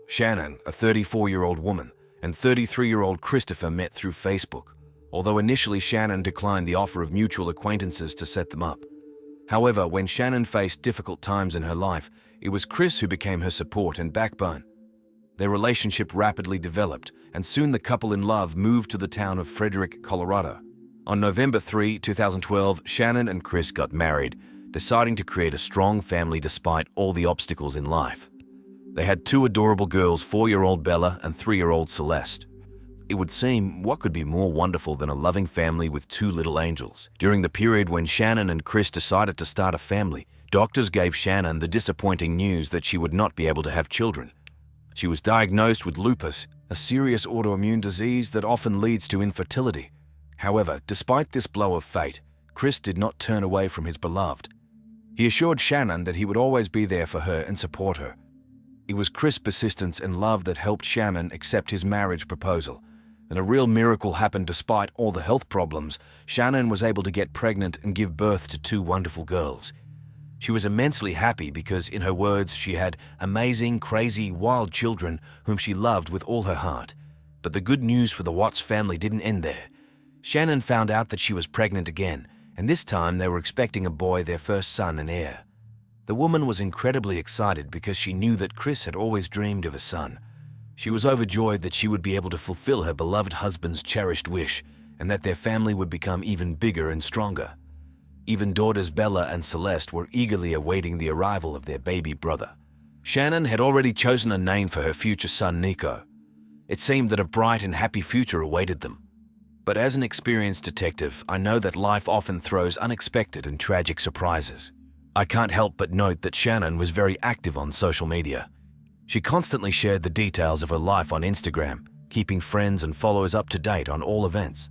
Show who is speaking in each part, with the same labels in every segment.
Speaker 1: Shanann, a 34-year-old woman, and 33-year-old Christopher met through Facebook, although initially Shanann declined the offer of mutual acquaintances to set them up. However, when Shanann faced difficult times in her life, it was Chris who became her support and backbone. Their relationship rapidly developed, and soon the couple in love moved to the town of Frederick, Colorado. On November 3, 2012, Shanann and Chris got married, deciding to create a strong family despite all the obstacles in life. They had two adorable girls, 4-year-old Bella and 3-year-old Celeste. It would seem, what could be more wonderful than a loving family with two little angels? During the period when Shanann and Chris decided to start a family, doctors gave Shanann the disappointing news that she would not be able to have children. She was diagnosed with lupus, a serious autoimmune disease that often leads to infertility. However, despite this blow of fate, Chris did not turn away from his beloved. He assured Shanann that he would always be there for her and support her. It was Chris' persistence and love that helped Shanann accept his marriage proposal. And a real miracle happened despite all the health problems. Shanann was able to get pregnant and give birth to two wonderful girls. She was immensely happy because, in her words, she had amazing, crazy, wild children whom she loved with all her heart. But the good news for the Watts family didn't end there. Shanann found out that she was pregnant again, and this time they were expecting a boy, their first son and heir. The woman was incredibly excited because she knew that Chris had always dreamed of a son. She was overjoyed that she would be able to fulfill her beloved husband's cherished wish and that their family would become even bigger and stronger. Even daughters Bella and Celeste were eagerly awaiting the arrival of their baby brother. Shanann had already chosen a name for her future son, Nico. It seemed that a bright and happy future awaited them. But as an experienced detective, I know that life often throws unexpected and tragic surprises. I can't help but note that Shanann was very active on social media. She constantly shared the details of her life on Instagram, keeping friends and followers up to date on all events.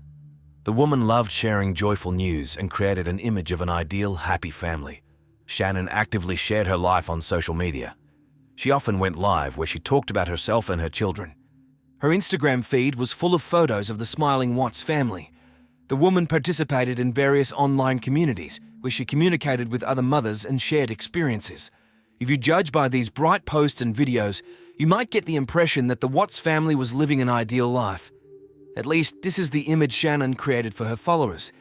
Speaker 1: The woman loved sharing joyful news and created an image of an ideal, happy family. Shanann actively shared her life on social media. She often went live where she talked about herself and her children. Her Instagram feed was full of photos of the smiling Watts family. The woman participated in various online communities where she communicated with other mothers and shared experiences. If you judge by these bright posts and videos, you might get the impression that the Watts family was living an ideal life. At least, this is the image Shanann created for her followers.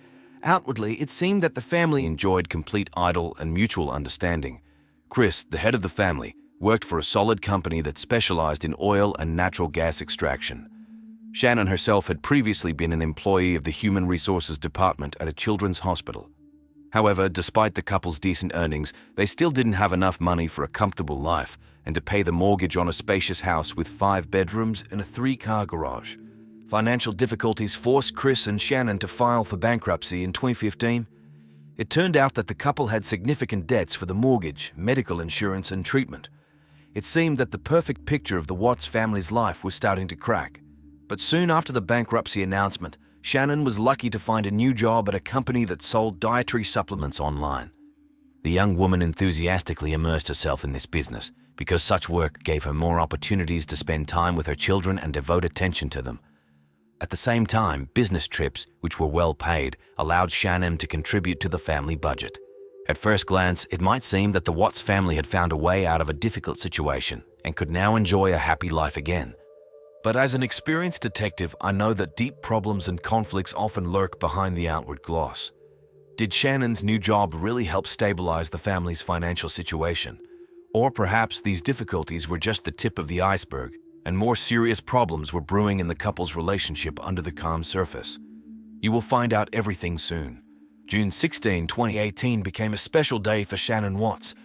Speaker 1: Outwardly, it seemed that the family enjoyed complete idyll and mutual understanding. Chris, the head of the family, worked for a solid company that specialized in oil and natural gas extraction. Shanann herself had previously been an employee of the Human Resources Department at a children's hospital. However, despite the couple's decent earnings, they still didn't have enough money for a comfortable life and to pay the mortgage on a spacious house with 5 bedrooms and a 3-car garage. Financial difficulties forced Chris and Shanann to file for bankruptcy in 2015. It turned out that the couple had significant debts for the mortgage, medical insurance, and treatment. It seemed that the perfect picture of the Watts family's life was starting to crack. But soon after the bankruptcy announcement, Shanann was lucky to find a new job at a company that sold dietary supplements online. The young woman enthusiastically immersed herself in this business because such work gave her more opportunities to spend time with her children and devote attention to them. At the same time, business trips, which were well paid, allowed Shanann to contribute to the family budget. At first glance, it might seem that the Watts family had found a way out of a difficult situation and could now enjoy a happy life again. But as an experienced detective, I know that deep problems and conflicts often lurk behind the outward gloss. Did Shanann's new job really help stabilize the family's financial situation? Or perhaps these difficulties were just the tip of the iceberg, and more serious problems were brewing in the couple's relationship under the calm surface? You will find out everything soon. June 16, 2018 became a special day for Shanann Watts.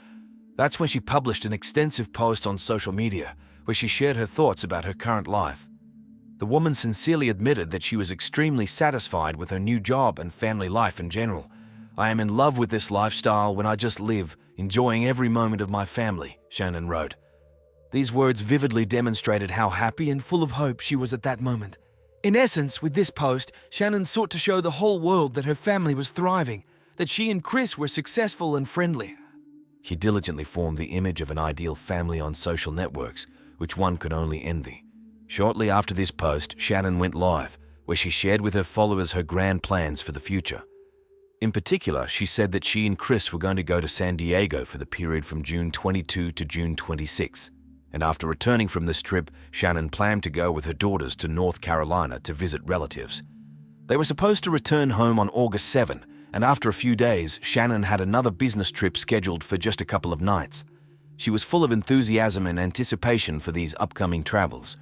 Speaker 1: That's when she published an extensive post on social media where she shared her thoughts about her current life. The woman sincerely admitted that she was extremely satisfied with her new job and family life in general. "I am in love with this lifestyle when I just live, enjoying every moment of my family," Shanann wrote. These words vividly demonstrated how happy and full of hope she was at that moment. In essence, with this post, Shanann sought to show the whole world that her family was thriving, that she and Chris were successful and friendly. She diligently formed the image of an ideal family on social networks, which one could only envy. Shortly after this post, Shanann went live, where she shared with her followers her grand plans for the future. In particular, she said that she and Chris were going to go to San Diego for the period from June 22 to June 26. and after returning from this trip, Shanann planned to go with her daughters to North Carolina to visit relatives. They were supposed to return home on August 7, and after a few days, Shanann had another business trip scheduled for just a couple of nights. She was full of enthusiasm and anticipation for these upcoming travels.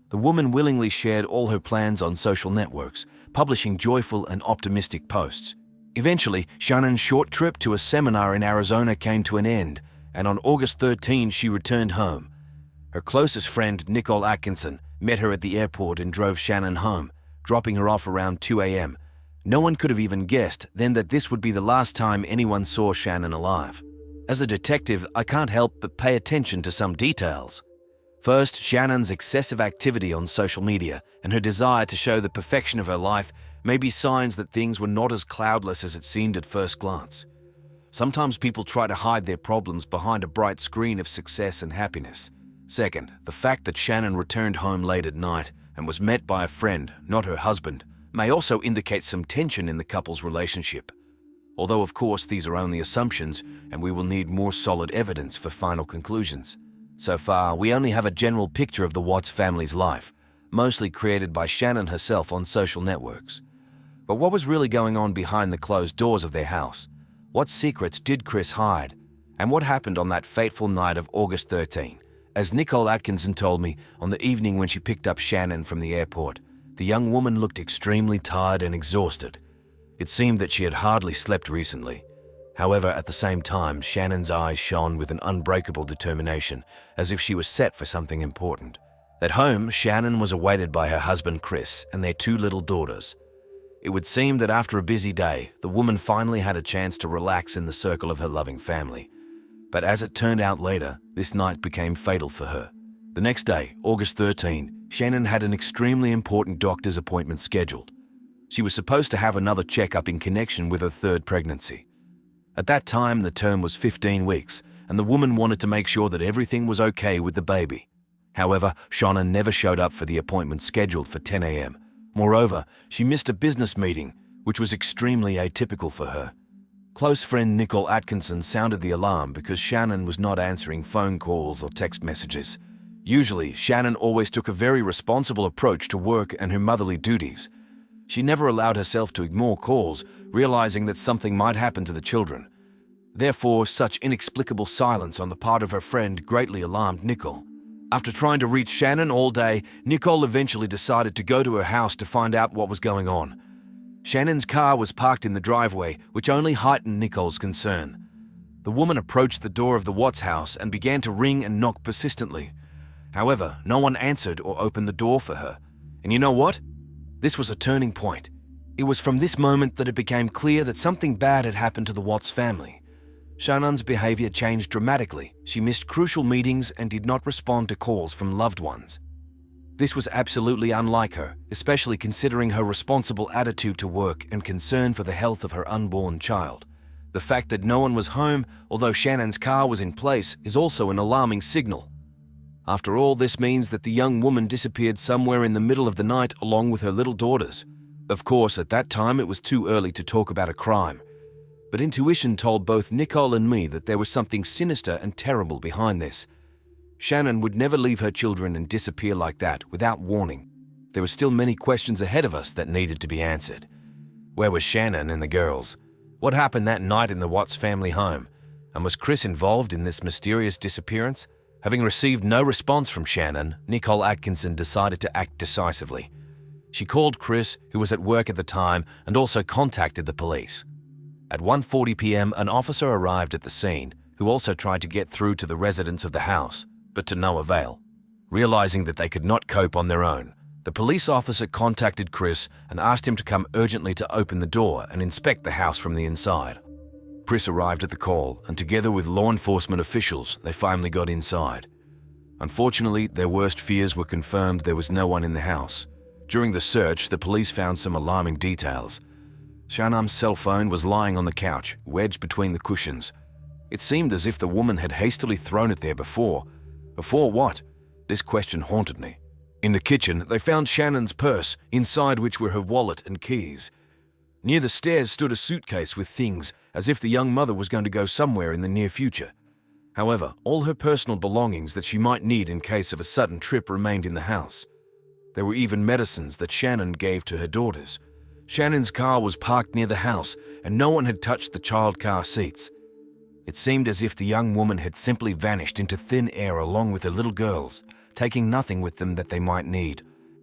Speaker 1: The woman willingly shared all her plans on social networks, publishing joyful and optimistic posts. Eventually, Shanann's short trip to a seminar in Arizona came to an end, and on August 13 she returned home. Her closest friend, Nickole Atkinson, met her at the airport and drove Shanann home, dropping her off around 2 a.m. No one could have even guessed then that this would be the last time anyone saw Shanann alive. As a detective, I can't help but pay attention to some details. First, Shanann's excessive activity on social media and her desire to show the perfection of her life may be signs that things were not as cloudless as it seemed at first glance. Sometimes people try to hide their problems behind a bright screen of success and happiness. Second, the fact that Shanann returned home late at night and was met by a friend, not her husband, may also indicate some tension in the couple's relationship. Although, of course, these are only assumptions and we will need more solid evidence for final conclusions. So far, we only have a general picture of the Watts family's life, mostly created by Shanann herself on social networks. But what was really going on behind the closed doors of their house? What secrets did Chris hide? And what happened on that fateful night of August 13? As Nickole Atkinson told me, on the evening when she picked up Shanann from the airport, the young woman looked extremely tired and exhausted. It seemed that she had hardly slept recently. However, at the same time, Shannon's eyes shone with an unbreakable determination, as if she was set for something important. At home, Shanann was awaited by her husband Chris and their two little daughters. It would seem that after a busy day, the woman finally had a chance to relax in the circle of her loving family. But as it turned out later, this night became fatal for her. The next day, August 13, Shanann had an extremely important doctor's appointment scheduled. She was supposed to have another checkup in connection with her third pregnancy. At that time, the term was 15 weeks, and the woman wanted to make sure that everything was okay with the baby. However, Shanann never showed up for the appointment scheduled for 10 a.m. Moreover, she missed a business meeting, which was extremely atypical for her. Close friend Nickole Atkinson sounded the alarm because Shanann was not answering phone calls or text messages. Usually, Shanann always took a very responsible approach to work and her motherly duties. She never allowed herself to ignore calls, realizing that something might happen to the children. Therefore, such inexplicable silence on the part of her friend greatly alarmed Nickole. After trying to reach Shanann all day, Nickole eventually decided to go to her house to find out what was going on. Shannon's car was parked in the driveway, which only heightened Nickole's concern. The woman approached the door of the Watts house and began to ring and knock persistently. However, no one answered or opened the door for her. And you know what? This was a turning point. It was from this moment that it became clear that something bad had happened to the Watts family. Shanann's behavior changed dramatically. She missed crucial meetings and did not respond to calls from loved ones. This was absolutely unlike her, especially considering her responsible attitude to work and concern for the health of her unborn child. The fact that no one was home, although Shannon's car was in place, is also an alarming signal. After all, this means that the young woman disappeared somewhere in the middle of the night along with her little daughters. Of course, at that time it was too early to talk about a crime. But intuition told both Nickole and me that there was something sinister and terrible behind this. Shanann would never leave her children and disappear like that without warning. There were still many questions ahead of us that needed to be answered. Where was Shanann and the girls? What happened that night in the Watts family home? And was Chris involved in this mysterious disappearance? Having received no response from Shanann, Nickole Atkinson decided to act decisively. She called Chris, who was at work at the time, and also contacted the police. At 1:40 p.m., an officer arrived at the scene, who also tried to get through to the residents of the house, but to no avail. Realizing that they could not cope on their own, the police officer contacted Chris and asked him to come urgently to open the door and inspect the house from the inside. Chris arrived at the call, and together with law enforcement officials, they finally got inside. Unfortunately, their worst fears were confirmed. There was no one in the house. During the search, the police found some alarming details. Shannann's cell phone was lying on the couch, wedged between the cushions. It seemed as if the woman had hastily thrown it there before. Before what? This question haunted me. In the kitchen, they found Shannan's purse, inside which were her wallet and keys. Near the stairs stood a suitcase with things, as if the young mother was going to go somewhere in the near future. However, all her personal belongings that she might need in case of a sudden trip remained in the house. There were even medicines that Shanann gave to her daughters. Shannon's car was parked near the house, and no one had touched the child car seats. It seemed as if the young woman had simply vanished into thin air along with her little girls, taking nothing with them that they might need.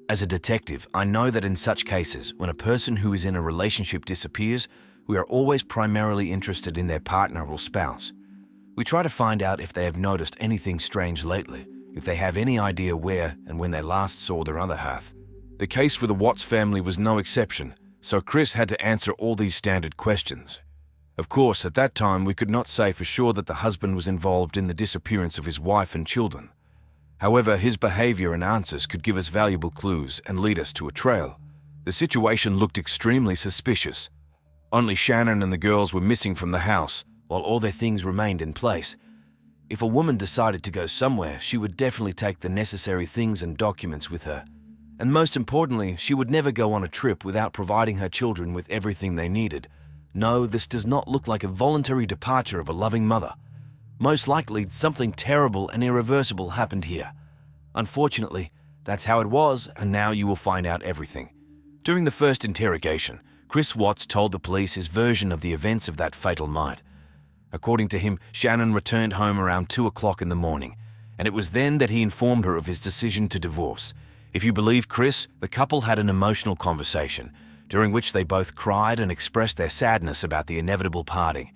Speaker 1: As a detective, I know that in such cases, when a person who is in a relationship disappears, we are always primarily interested in their partner or spouse. We try to find out if they have noticed anything strange lately, if they have any idea where and when they last saw their other half. The case with the Watts family was no exception, so Chris had to answer all these standard questions. Of course, at that time, we could not say for sure that the husband was involved in the disappearance of his wife and children. However, his behavior and answers could give us valuable clues and lead us to a trail. The situation looked extremely suspicious. Only Shanann and the girls were missing from the house, while all their things remained in place. If a woman decided to go somewhere, she would definitely take the necessary things and documents with her. And most importantly, she would never go on a trip without providing her children with everything they needed. No, this does not look like a voluntary departure of a loving mother. Most likely, something terrible and irreversible happened here. Unfortunately, that's how it was, and now you will find out everything. During the first interrogation, Chris Watts told the police his version of the events of that fatal night. According to him, Shanann returned home around 2 o'clock in the morning, and it was then that he informed her of his decision to divorce. If you believe Chris, the couple had an emotional conversation, during which they both cried and expressed their sadness about the inevitable parting.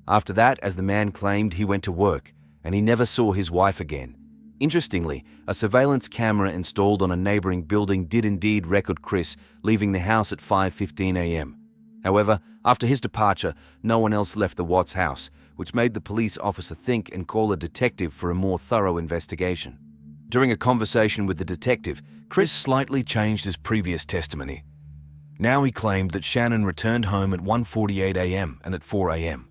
Speaker 1: After that, as the man claimed, he went to work, and he never saw his wife again. Interestingly, a surveillance camera installed on a neighboring building did indeed record Chris leaving the house at 5:15 a.m. However, after his departure, no one else left the Watts house, which made the police officer think and call a detective for a more thorough investigation. During a conversation with the detective, Chris slightly changed his previous testimony. Now he claimed that Shanann returned home at 1:48 a.m. and at 4 a.m.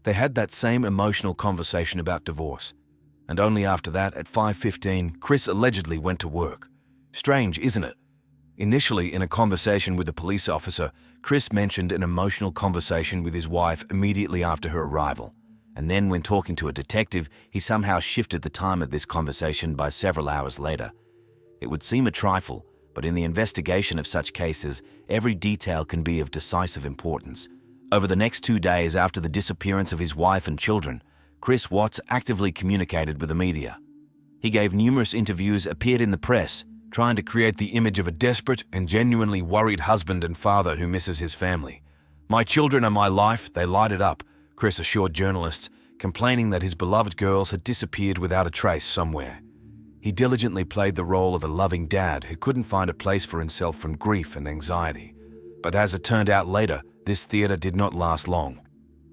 Speaker 1: They had that same emotional conversation about divorce. And only after that, at 5:15, Chris allegedly went to work. Strange, isn't it? Initially, in a conversation with a police officer, Chris mentioned an emotional conversation with his wife immediately after her arrival. And then when talking to a detective, he somehow shifted the time of this conversation by several hours later. It would seem a trifle, but in the investigation of such cases, every detail can be of decisive importance. Over the next 2 days after the disappearance of his wife and children, Chris Watts actively communicated with the media. He gave numerous interviews, appeared in the press, trying to create the image of a desperate and genuinely worried husband and father who misses his family. "My children are my life, they light it up," Chris assured journalists, complaining that his beloved girls had disappeared without a trace somewhere. He diligently played the role of a loving dad who couldn't find a place for himself from grief and anxiety. But as it turned out later, this theater did not last long.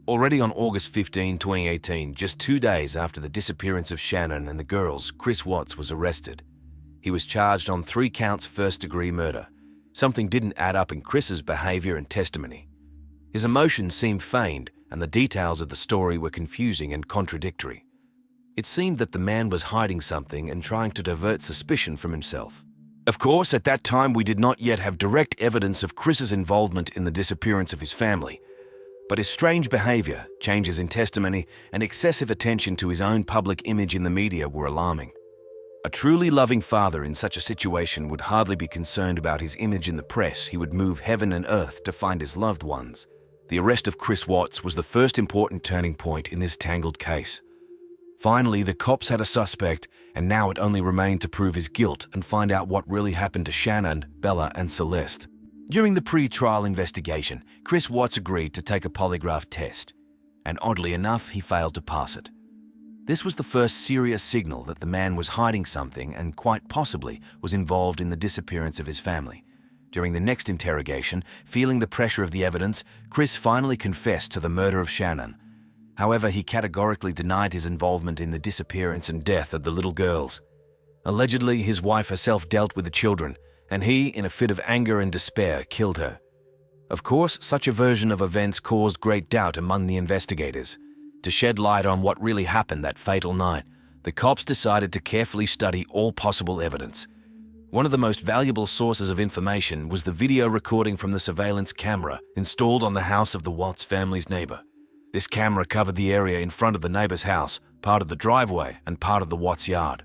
Speaker 1: Already on August 15, 2018, just 2 days after the disappearance of Shanann and the girls, Chris Watts was arrested. He was charged on 3 counts first-degree murder. Something didn't add up in Chris's behavior and testimony. His emotions seemed feigned, and the details of the story were confusing and contradictory. It seemed that the man was hiding something and trying to divert suspicion from himself. Of course, at that time we did not yet have direct evidence of Chris's involvement in the disappearance of his family, but his strange behavior, changes in testimony, and excessive attention to his own public image in the media were alarming. A truly loving father in such a situation would hardly be concerned about his image in the press. He would move heaven and earth to find his loved ones. The arrest of Chris Watts was the first important turning point in this tangled case. Finally, the cops had a suspect, and now it only remained to prove his guilt and find out what really happened to Shanann, Bella, and Celeste. During the pre-trial investigation, Chris Watts agreed to take a polygraph test, and oddly enough, he failed to pass it. This was the first serious signal that the man was hiding something and quite possibly was involved in the disappearance of his family. During the next interrogation, feeling the pressure of the evidence, Chris finally confessed to the murder of Shanann. However, he categorically denied his involvement in the disappearance and death of the little girls. Allegedly, his wife herself dealt with the children, and he, in a fit of anger and despair, killed her. Of course, such a version of events caused great doubt among the investigators. To shed light on what really happened that fatal night, the cops decided to carefully study all possible evidence. One of the most valuable sources of information was the video recording from the surveillance camera installed on the house of the Watts family's neighbor. This camera covered the area in front of the neighbor's house, part of the driveway, and part of the Watts yard.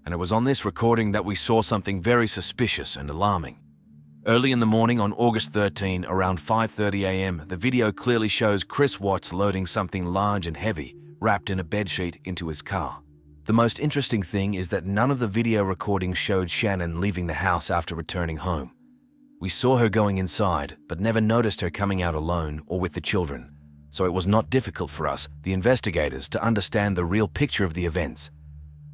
Speaker 1: And it was on this recording that we saw something very suspicious and alarming. Early in the morning on August 13, around 5:30 a.m., the video clearly shows Chris Watts loading something large and heavy, wrapped in a bedsheet, into his car. The most interesting thing is that none of the video recordings showed Shanann leaving the house after returning home. We saw her going inside, but never noticed her coming out alone or with the children, so it was not difficult for us, the investigators, to understand the real picture of the events.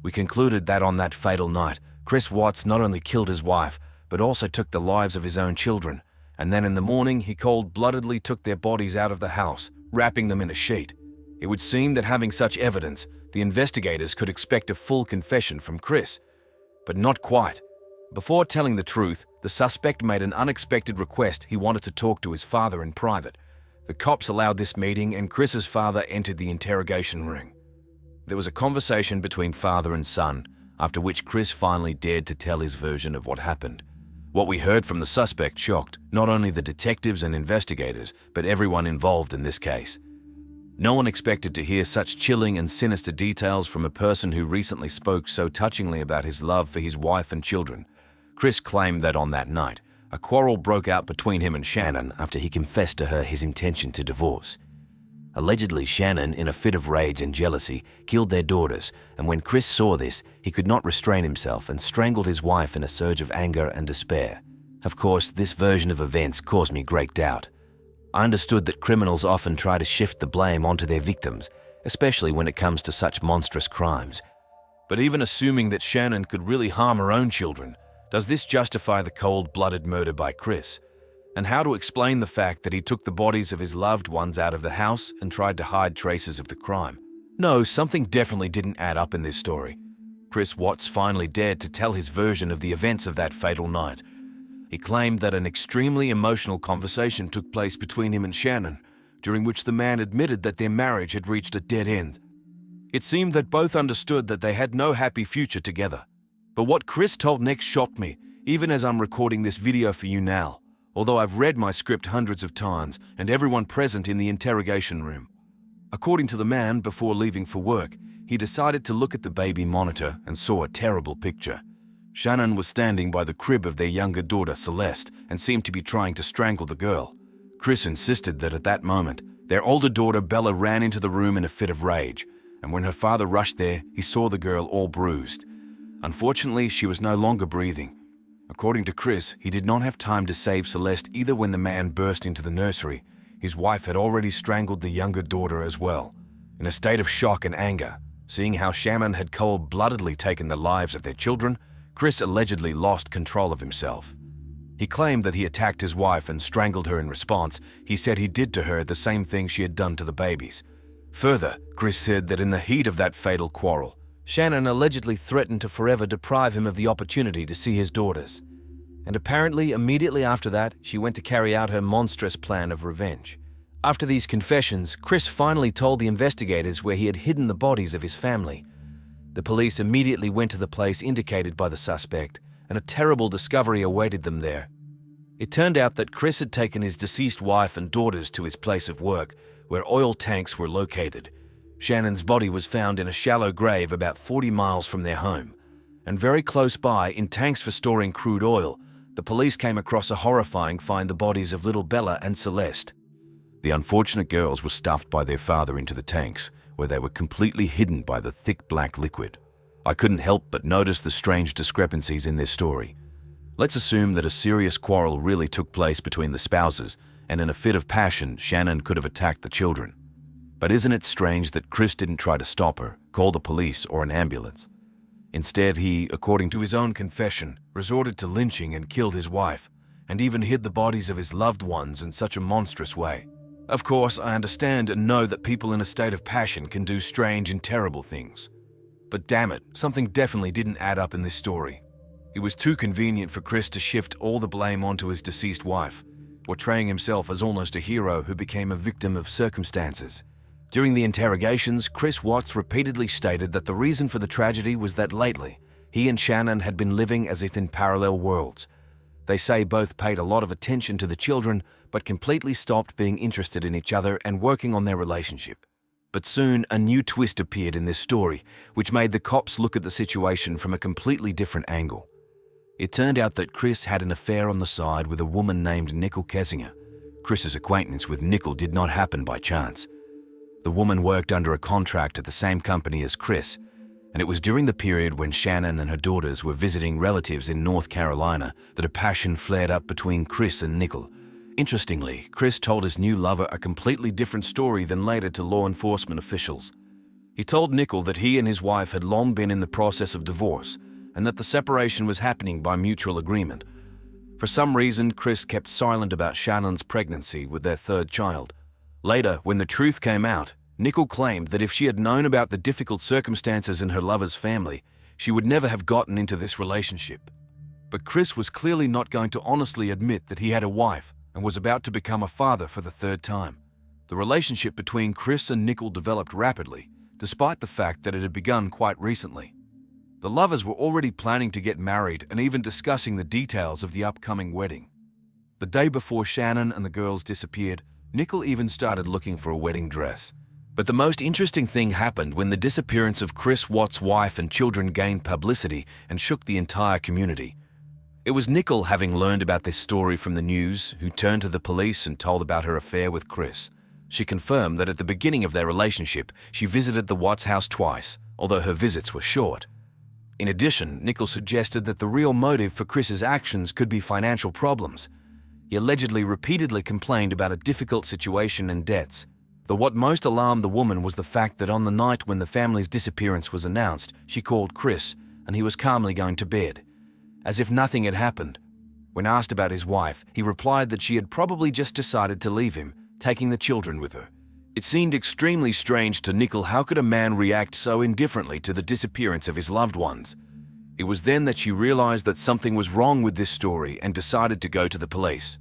Speaker 1: We concluded that on that fatal night, Chris Watts not only killed his wife, but also took the lives of his own children, and then in the morning he cold-bloodedly took their bodies out of the house, wrapping them in a sheet. It would seem that having such evidence, the investigators could expect a full confession from Chris. But not quite. Before telling the truth, the suspect made an unexpected request. He wanted to talk to his father in private. The cops allowed this meeting, and Chris's father entered the interrogation room. There was a conversation between father and son, after which Chris finally dared to tell his version of what happened. What we heard from the suspect shocked not only the detectives and investigators, but everyone involved in this case. No one expected to hear such chilling and sinister details from a person who recently spoke so touchingly about his love for his wife and children. Chris claimed that on that night, a quarrel broke out between him and Shanann after he confessed to her his intention to divorce. Allegedly, Shanann, in a fit of rage and jealousy, killed their daughters, and when Chris saw this, he could not restrain himself and strangled his wife in a surge of anger and despair. Of course, this version of events caused me great doubt. I understood that criminals often try to shift the blame onto their victims, especially when it comes to such monstrous crimes. But even assuming that Shanann could really harm her own children, does this justify the cold-blooded murder by Chris? And how to explain the fact that he took the bodies of his loved ones out of the house and tried to hide traces of the crime? No, something definitely didn't add up in this story. Chris Watts finally dared to tell his version of the events of that fatal night. He claimed that an extremely emotional conversation took place between him and Shanann, during which the man admitted that their marriage had reached a dead end. It seemed that both understood that they had no happy future together. But what Chris told next shocked me, even as I'm recording this video for you now, although I've read my script hundreds of times and everyone present in the interrogation room. According to the man, before leaving for work, he decided to look at the baby monitor and saw a terrible picture. Shanann was standing by the crib of their younger daughter, Celeste, and seemed to be trying to strangle the girl. Chris insisted that at that moment, their older daughter, Bella, ran into the room in a fit of rage, and when her father rushed there, he saw the girl all bruised. Unfortunately, she was no longer breathing. According to Chris, he did not have time to save Celeste either when the man burst into the nursery. His wife had already strangled the younger daughter as well. In a state of shock and anger, seeing how Shanann had cold-bloodedly taken the lives of their children, Chris allegedly lost control of himself. He claimed that he attacked his wife and strangled her in response. He said he did to her the same thing she had done to the babies. Further, Chris said that in the heat of that fatal quarrel, Shanann allegedly threatened to forever deprive him of the opportunity to see his daughters. And apparently, immediately after that, she went to carry out her monstrous plan of revenge. After these confessions, Chris finally told the investigators where he had hidden the bodies of his family. The police immediately went to the place indicated by the suspect, and a terrible discovery awaited them there. It turned out that Chris had taken his deceased wife and daughters to his place of work, where oil tanks were located. Shannon's body was found in a shallow grave about 40 miles from their home. And very close by, in tanks for storing crude oil, the police came across a horrifying find: the bodies of little Bella and Celeste. The unfortunate girls were stuffed by their father into the tanks, where they were completely hidden by the thick black liquid. I couldn't help but notice the strange discrepancies in their story. Let's assume that a serious quarrel really took place between the spouses, and in a fit of passion, Shanann could have attacked the children. But isn't it strange that Chris didn't try to stop her, call the police or an ambulance? Instead, he, according to his own confession, resorted to lynching and killed his wife, and even hid the bodies of his loved ones in such a monstrous way. Of course, I understand and know that people in a state of passion can do strange and terrible things. But damn it, something definitely didn't add up in this story. It was too convenient for Chris to shift all the blame onto his deceased wife, portraying himself as almost a hero who became a victim of circumstances. During the interrogations, Chris Watts repeatedly stated that the reason for the tragedy was that lately, he and Shanann had been living as if in parallel worlds. They say both paid a lot of attention to the children, but completely stopped being interested in each other and working on their relationship. But soon, a new twist appeared in this story, which made the cops look at the situation from a completely different angle. It turned out that Chris had an affair on the side with a woman named Nickole Utoft. Chris's acquaintance with Nickole did not happen by chance. The woman worked under a contract at the same company as Chris, and it was during the period when Shanann and her daughters were visiting relatives in North Carolina that a passion flared up between Chris and Nickole. Interestingly, Chris told his new lover a completely different story than later to law enforcement officials. He told Nickole that he and his wife had long been in the process of divorce and that the separation was happening by mutual agreement. For some reason, Chris kept silent about Shanann's pregnancy with their third child. Later, when the truth came out, Nickole claimed that if she had known about the difficult circumstances in her lover's family, she would never have gotten into this relationship. But Chris was clearly not going to honestly admit that he had a wife and was about to become a father for the third time. The relationship between Chris and Nickole developed rapidly, despite the fact that it had begun quite recently. The lovers were already planning to get married and even discussing the details of the upcoming wedding. The day before Shanann and the girls disappeared, Nickole even started looking for a wedding dress. But the most interesting thing happened when the disappearance of Chris Watt's wife and children gained publicity and shook the entire community. It was Nickole, having learned about this story from the news, who turned to the police and told about her affair with Chris. She confirmed that at the beginning of their relationship, she visited the Watts' house twice, although her visits were short. In addition, Nickole suggested that the real motive for Chris's actions could be financial problems. He allegedly repeatedly complained about a difficult situation and debts. Though what most alarmed the woman was the fact that on the night when the family's disappearance was announced, she called Chris and he was calmly going to bed, as if nothing had happened. When asked about his wife, he replied that she had probably just decided to leave him, taking the children with her. It seemed extremely strange to Nickole how could a man react so indifferently to the disappearance of his loved ones. It was then that she realized that something was wrong with this story and decided to go to the police.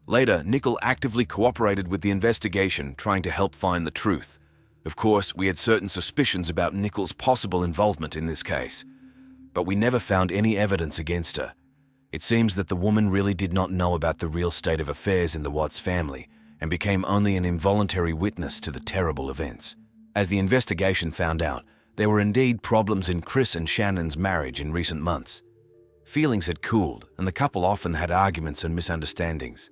Speaker 1: Later, Nickole actively cooperated with the investigation, trying to help find the truth. Of course, we had certain suspicions about Nickole's possible involvement in this case, but we never found any evidence against her. It seems that the woman really did not know about the real state of affairs in the Watts family and became only an involuntary witness to the terrible events. As the investigation found out, there were indeed problems in Chris and Shanann's marriage in recent months. Feelings had cooled, and the couple often had arguments and misunderstandings.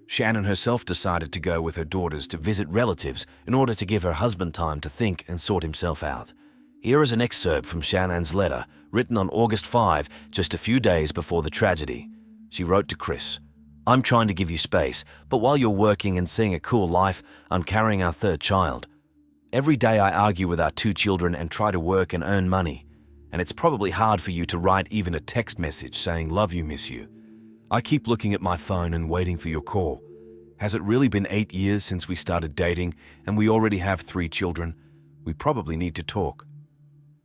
Speaker 1: Shanann herself decided to go with her daughters to visit relatives in order to give her husband time to think and sort himself out. Here is an excerpt from Shanann's letter, written on August 5, just a few days before the tragedy. She wrote to Chris, "I'm trying to give you space, but while you're working and seeing a cool life, I'm carrying our third child. Every day I argue with our two children and try to work and earn money, and it's probably hard for you to write even a text message saying love you, miss you. I keep looking at my phone and waiting for your call. Has it really been 8 years since we started dating and we already have 3 children? We probably need to talk."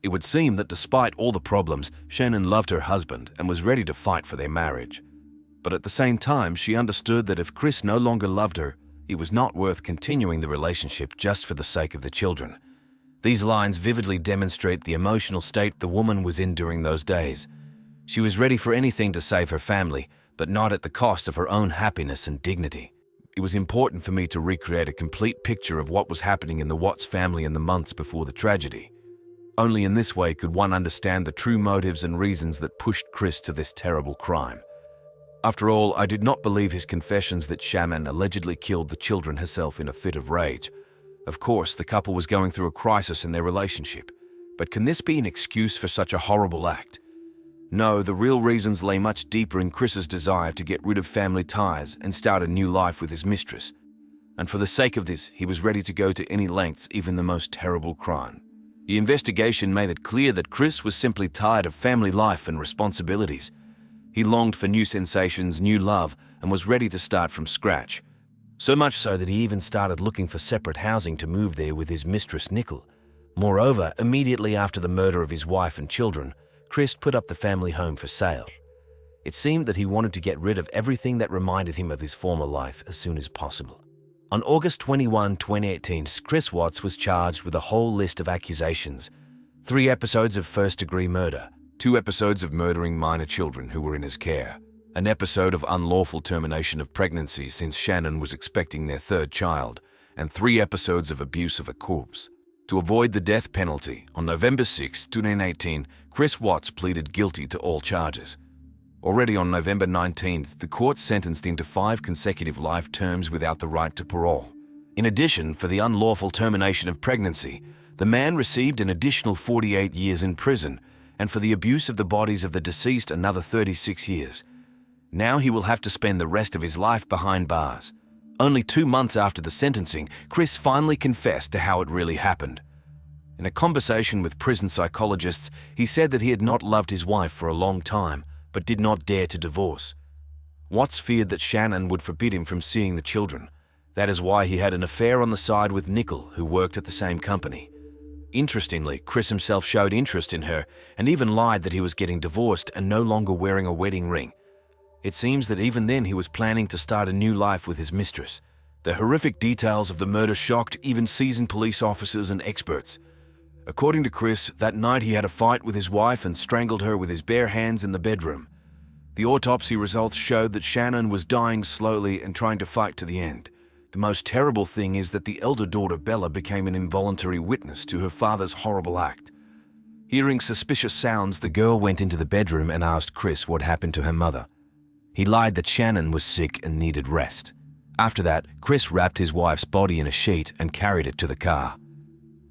Speaker 1: It would seem that despite all the problems, Shanann loved her husband and was ready to fight for their marriage. But at the same time, she understood that if Chris no longer loved her, it was not worth continuing the relationship just for the sake of the children. These lines vividly demonstrate the emotional state the woman was in during those days. She was ready for anything to save her family, but not at the cost of her own happiness and dignity. It was important for me to recreate a complete picture of what was happening in the Watts family in the months before the tragedy. Only in this way could one understand the true motives and reasons that pushed Chris to this terrible crime. After all, I did not believe his confessions that Shanann allegedly killed the children herself in a fit of rage. Of course, the couple was going through a crisis in their relationship, but can this be an excuse for such a horrible act? No, the real reasons lay much deeper in Chris's desire to get rid of family ties and start a new life with his mistress. And for the sake of this, he was ready to go to any lengths, even the most terrible crime. The investigation made it clear that Chris was simply tired of family life and responsibilities. He longed for new sensations, new love, and was ready to start from scratch. So much so that he even started looking for separate housing to move there with his mistress Nickole. Moreover, immediately after the murder of his wife and children, Chris put up the family home for sale. It seemed that he wanted to get rid of everything that reminded him of his former life as soon as possible. On August 21, 2018, Chris Watts was charged with a whole list of accusations: 3 episodes of first-degree murder, 2 episodes of murdering minor children who were in his care, an episode of unlawful termination of pregnancy since Shanann was expecting their 3rd child, and 3 episodes of abuse of a corpse. To avoid the death penalty, on November 6, 2018, Chris Watts pleaded guilty to all charges. Already on November 19th, the court sentenced him to 5 consecutive life terms without the right to parole. In addition, for the unlawful termination of pregnancy, the man received an additional 48 years in prison, and for the abuse of the bodies of the deceased another 36 years. Now he will have to spend the rest of his life behind bars. Only 2 months after the sentencing, Chris finally confessed to how it really happened. In a conversation with prison psychologists, he said that he had not loved his wife for a long time, but did not dare to divorce. Watts feared that Shanann would forbid him from seeing the children. That is why he had an affair on the side with Nickole, who worked at the same company. Interestingly, Chris himself showed interest in her and even lied that he was getting divorced and no longer wearing a wedding ring. It seems that even then he was planning to start a new life with his mistress. The horrific details of the murder shocked even seasoned police officers and experts. According to Chris, that night he had a fight with his wife and strangled her with his bare hands in the bedroom. The autopsy results showed that Shanann was dying slowly and trying to fight to the end. The most terrible thing is that the elder daughter Bella became an involuntary witness to her father's horrible act. Hearing suspicious sounds, the girl went into the bedroom and asked Chris what happened to her mother. He lied that Shanann was sick and needed rest. After that, Chris wrapped his wife's body in a sheet and carried it to the car.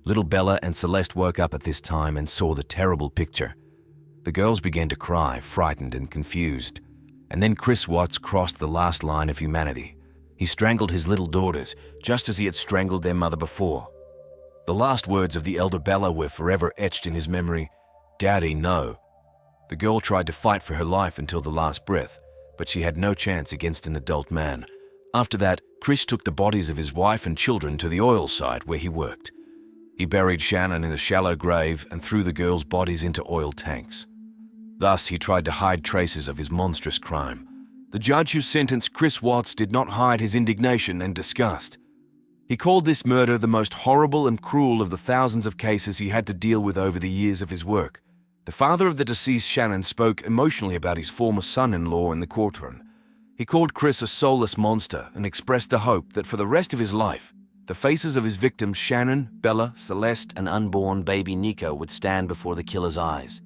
Speaker 1: Little Bella and Celeste woke up at this time and saw the terrible picture. The girls began to cry, frightened and confused. And then Chris Watts crossed the last line of humanity. He strangled his little daughters, just as he had strangled their mother before. The last words of the elder Bella were forever etched in his memory, "Daddy, no." The girl tried to fight for her life until the last breath, but she had no chance against an adult man. After that, Chris took the bodies of his wife and children to the oil site where he worked. He buried Shanann in a shallow grave and threw the girls' bodies into oil tanks. Thus, he tried to hide traces of his monstrous crime. The judge who sentenced Chris Watts did not hide his indignation and disgust. He called this murder the most horrible and cruel of the thousands of cases he had to deal with over the years of his work. The father of the deceased Shanann spoke emotionally about his former son-in-law in the courtroom. He called Chris a soulless monster and expressed the hope that for the rest of his life, the faces of his victims Shanann, Bella, Celeste, and unborn baby Nico would stand before the killer's eyes.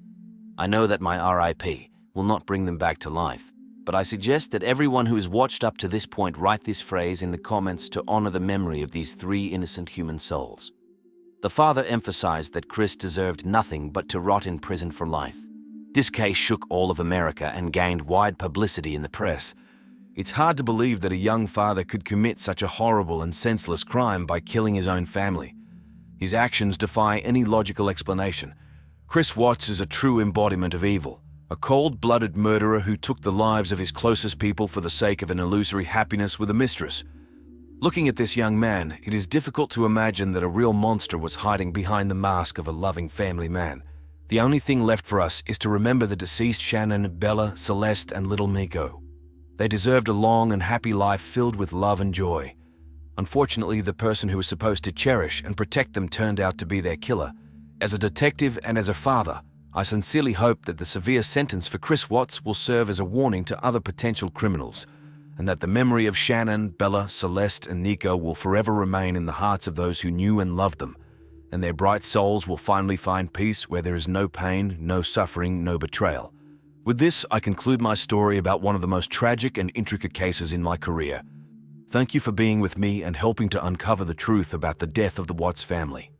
Speaker 1: I know that my RIP will not bring them back to life, but I suggest that everyone who has watched up to this point write this phrase in the comments to honor the memory of these 3 innocent human souls. The father emphasized that Chris deserved nothing but to rot in prison for life. This case shook all of America and gained wide publicity in the press. It's hard to believe that a young father could commit such a horrible and senseless crime by killing his own family. His actions defy any logical explanation. Chris Watts is a true embodiment of evil. A cold-blooded murderer who took the lives of his closest people for the sake of an illusory happiness with a mistress. Looking at this young man, it is difficult to imagine that a real monster was hiding behind the mask of a loving family man. The only thing left for us is to remember the deceased Shanann, Bella, Celeste, and little Nico. They deserved a long and happy life filled with love and joy. Unfortunately, the person who was supposed to cherish and protect them turned out to be their killer. As a detective and as a father, I sincerely hope that the severe sentence for Chris Watts will serve as a warning to other potential criminals, and that the memory of Shanann, Bella, Celeste, and Nico will forever remain in the hearts of those who knew and loved them, and their bright souls will finally find peace where there is no pain, no suffering, no betrayal. With this, I conclude my story about one of the most tragic and intricate cases in my career. Thank you for being with me and helping to uncover the truth about the death of the Watts family.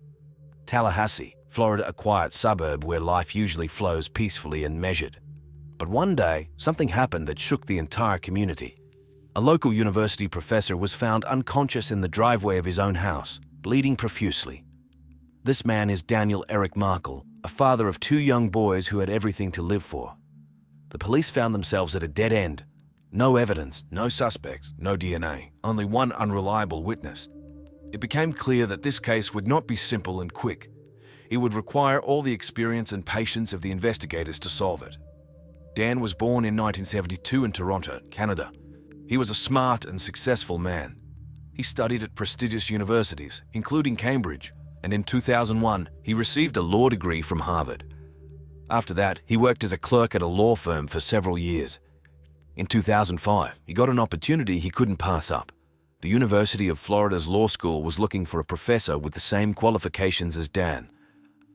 Speaker 1: Tallahassee, Florida, a quiet suburb where life usually flows peacefully and measured. But one day, something happened that shook the entire community. A local university professor was found unconscious in the driveway of his own house, bleeding profusely. This man is Daniel Eric Markel, a father of 2 young boys who had everything to live for. The police found themselves at a dead end. No evidence, no suspects, no DNA, only one unreliable witness. It became clear that this case would not be simple and quick. It would require all the experience and patience of the investigators to solve it. Dan was born in 1972 in Toronto, Canada. He was a smart and successful man. He studied at prestigious universities, including Cambridge, and in 2001, he received a law degree from Harvard. After that, he worked as a clerk at a law firm for several years. In 2005, he got an opportunity he couldn't pass up: the University of Florida's law school was looking for a professor with the same qualifications as Dan.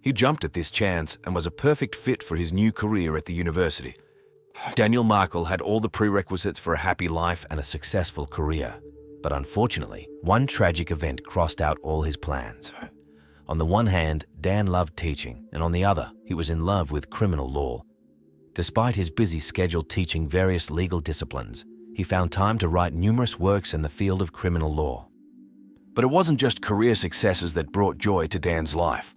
Speaker 1: He jumped at this chance and was a perfect fit for his new career at the university. Dan Markel had all the prerequisites for a happy life and a successful career. But unfortunately, one tragic event crossed out all his plans. On the one hand, Dan loved teaching, and on the other, he was in love with criminal law. Despite his busy schedule teaching various legal disciplines, he found time to write numerous works in the field of criminal law. But it wasn't just career successes that brought joy to Dan's life.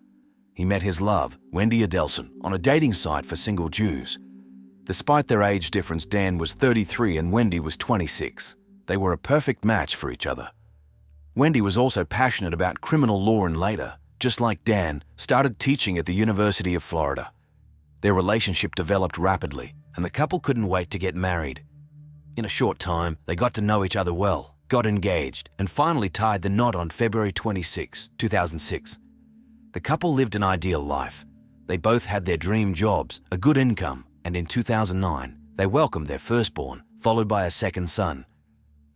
Speaker 1: He met his love, Wendy Adelson, on a dating site for single Jews. Despite their age difference, Dan was 33 and Wendy was 26. They were a perfect match for each other. Wendy was also passionate about criminal law and later, just like Dan, started teaching at the University of Florida. Their relationship developed rapidly, and the couple couldn't wait to get married. In a short time, they got to know each other well, got engaged, and finally tied the knot on February 26, 2006. The couple lived an ideal life. They both had their dream jobs, a good income, and in 2009, they welcomed their firstborn, followed by a second son.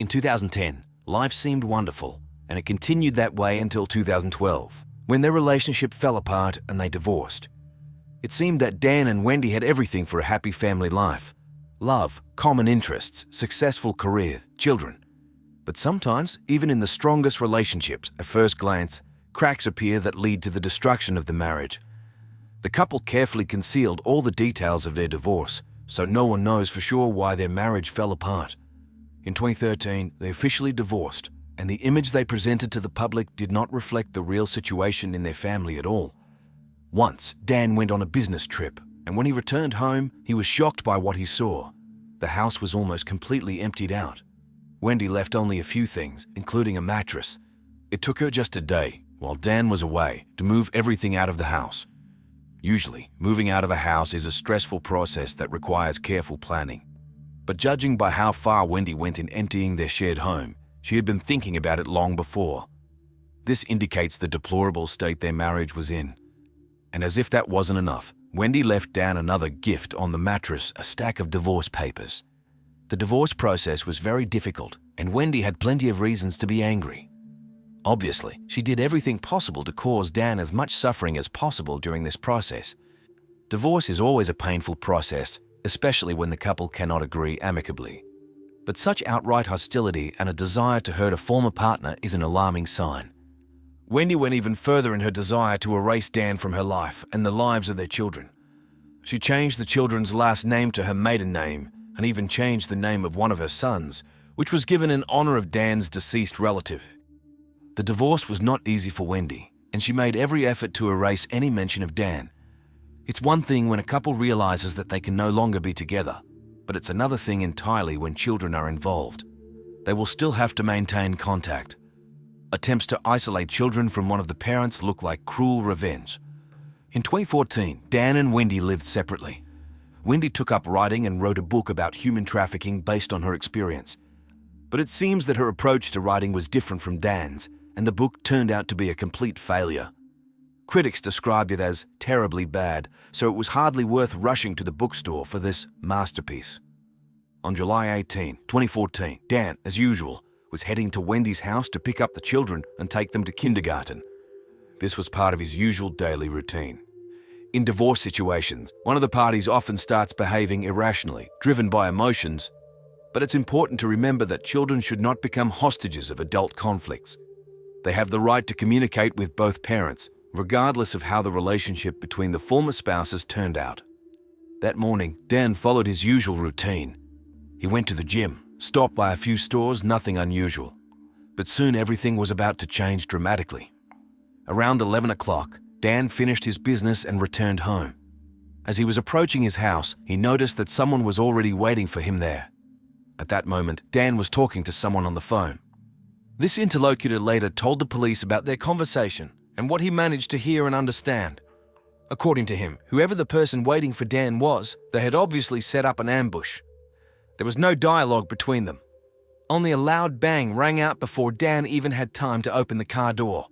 Speaker 1: In 2010, life seemed wonderful, and it continued that way until 2012, when their relationship fell apart and they divorced. It seemed that Dan and Wendy had everything for a happy family life: love, common interests, successful career, children. But sometimes, even in the strongest relationships, at first glance, cracks appear that lead to the destruction of the marriage. The couple carefully concealed all the details of their divorce, so no one knows for sure why their marriage fell apart. In 2013, they officially divorced, and the image they presented to the public did not reflect the real situation in their family at all. Once, Dan went on a business trip, and when he returned home, he was shocked by what he saw. The house was almost completely emptied out. Wendy left only a few things, including a mattress. It took her just a day, while Dan was away, to move everything out of the house. Usually, moving out of a house is a stressful process that requires careful planning. But judging by how far Wendy went in emptying their shared home, she had been thinking about it long before. This indicates the deplorable state their marriage was in. And as if that wasn't enough, Wendy left Dan another gift on the mattress, a stack of divorce papers. The divorce process was very difficult, and Wendy had plenty of reasons to be angry. Obviously, she did everything possible to cause Dan as much suffering as possible during this process. Divorce is always a painful process, especially when the couple cannot agree amicably. But such outright hostility and a desire to hurt a former partner is an alarming sign. Wendy went even further in her desire to erase Dan from her life and the lives of their children. She changed the children's last name to her maiden name and even changed the name of one of her sons, which was given in honor of Dan's deceased relative. The divorce was not easy for Wendy, and she made every effort to erase any mention of Dan. It's one thing when a couple realizes that they can no longer be together, but it's another thing entirely when children are involved. They will still have to maintain contact. Attempts to isolate children from one of the parents look like cruel revenge. In 2014, Dan and Wendy lived separately. Wendy took up writing and wrote a book about human trafficking based on her experience. But it seems that her approach to writing was different from Dan's, and the book turned out to be a complete failure. Critics described it as terribly bad, so it was hardly worth rushing to the bookstore for this masterpiece. On July 18, 2014, Dan, as usual, was heading to Wendy's house to pick up the children and take them to kindergarten. This was part of his usual daily routine. In divorce situations, one of the parties often starts behaving irrationally, driven by emotions, but it's important to remember that children should not become hostages of adult conflicts. They have the right to communicate with both parents, regardless of how the relationship between the former spouses turned out. That morning, Dan followed his usual routine. He went to the gym, stopped by a few stores, nothing unusual. But soon everything was about to change dramatically. Around 11 o'clock, Dan finished his business and returned home. As he was approaching his house, he noticed that someone was already waiting for him there. At that moment, Dan was talking to someone on the phone. This interlocutor later told the police about their conversation and what he managed to hear and understand. According to him, whoever the person waiting for Dan was, they had obviously set up an ambush. There was no dialogue between them. Only a loud bang rang out before Dan even had time to open the car door.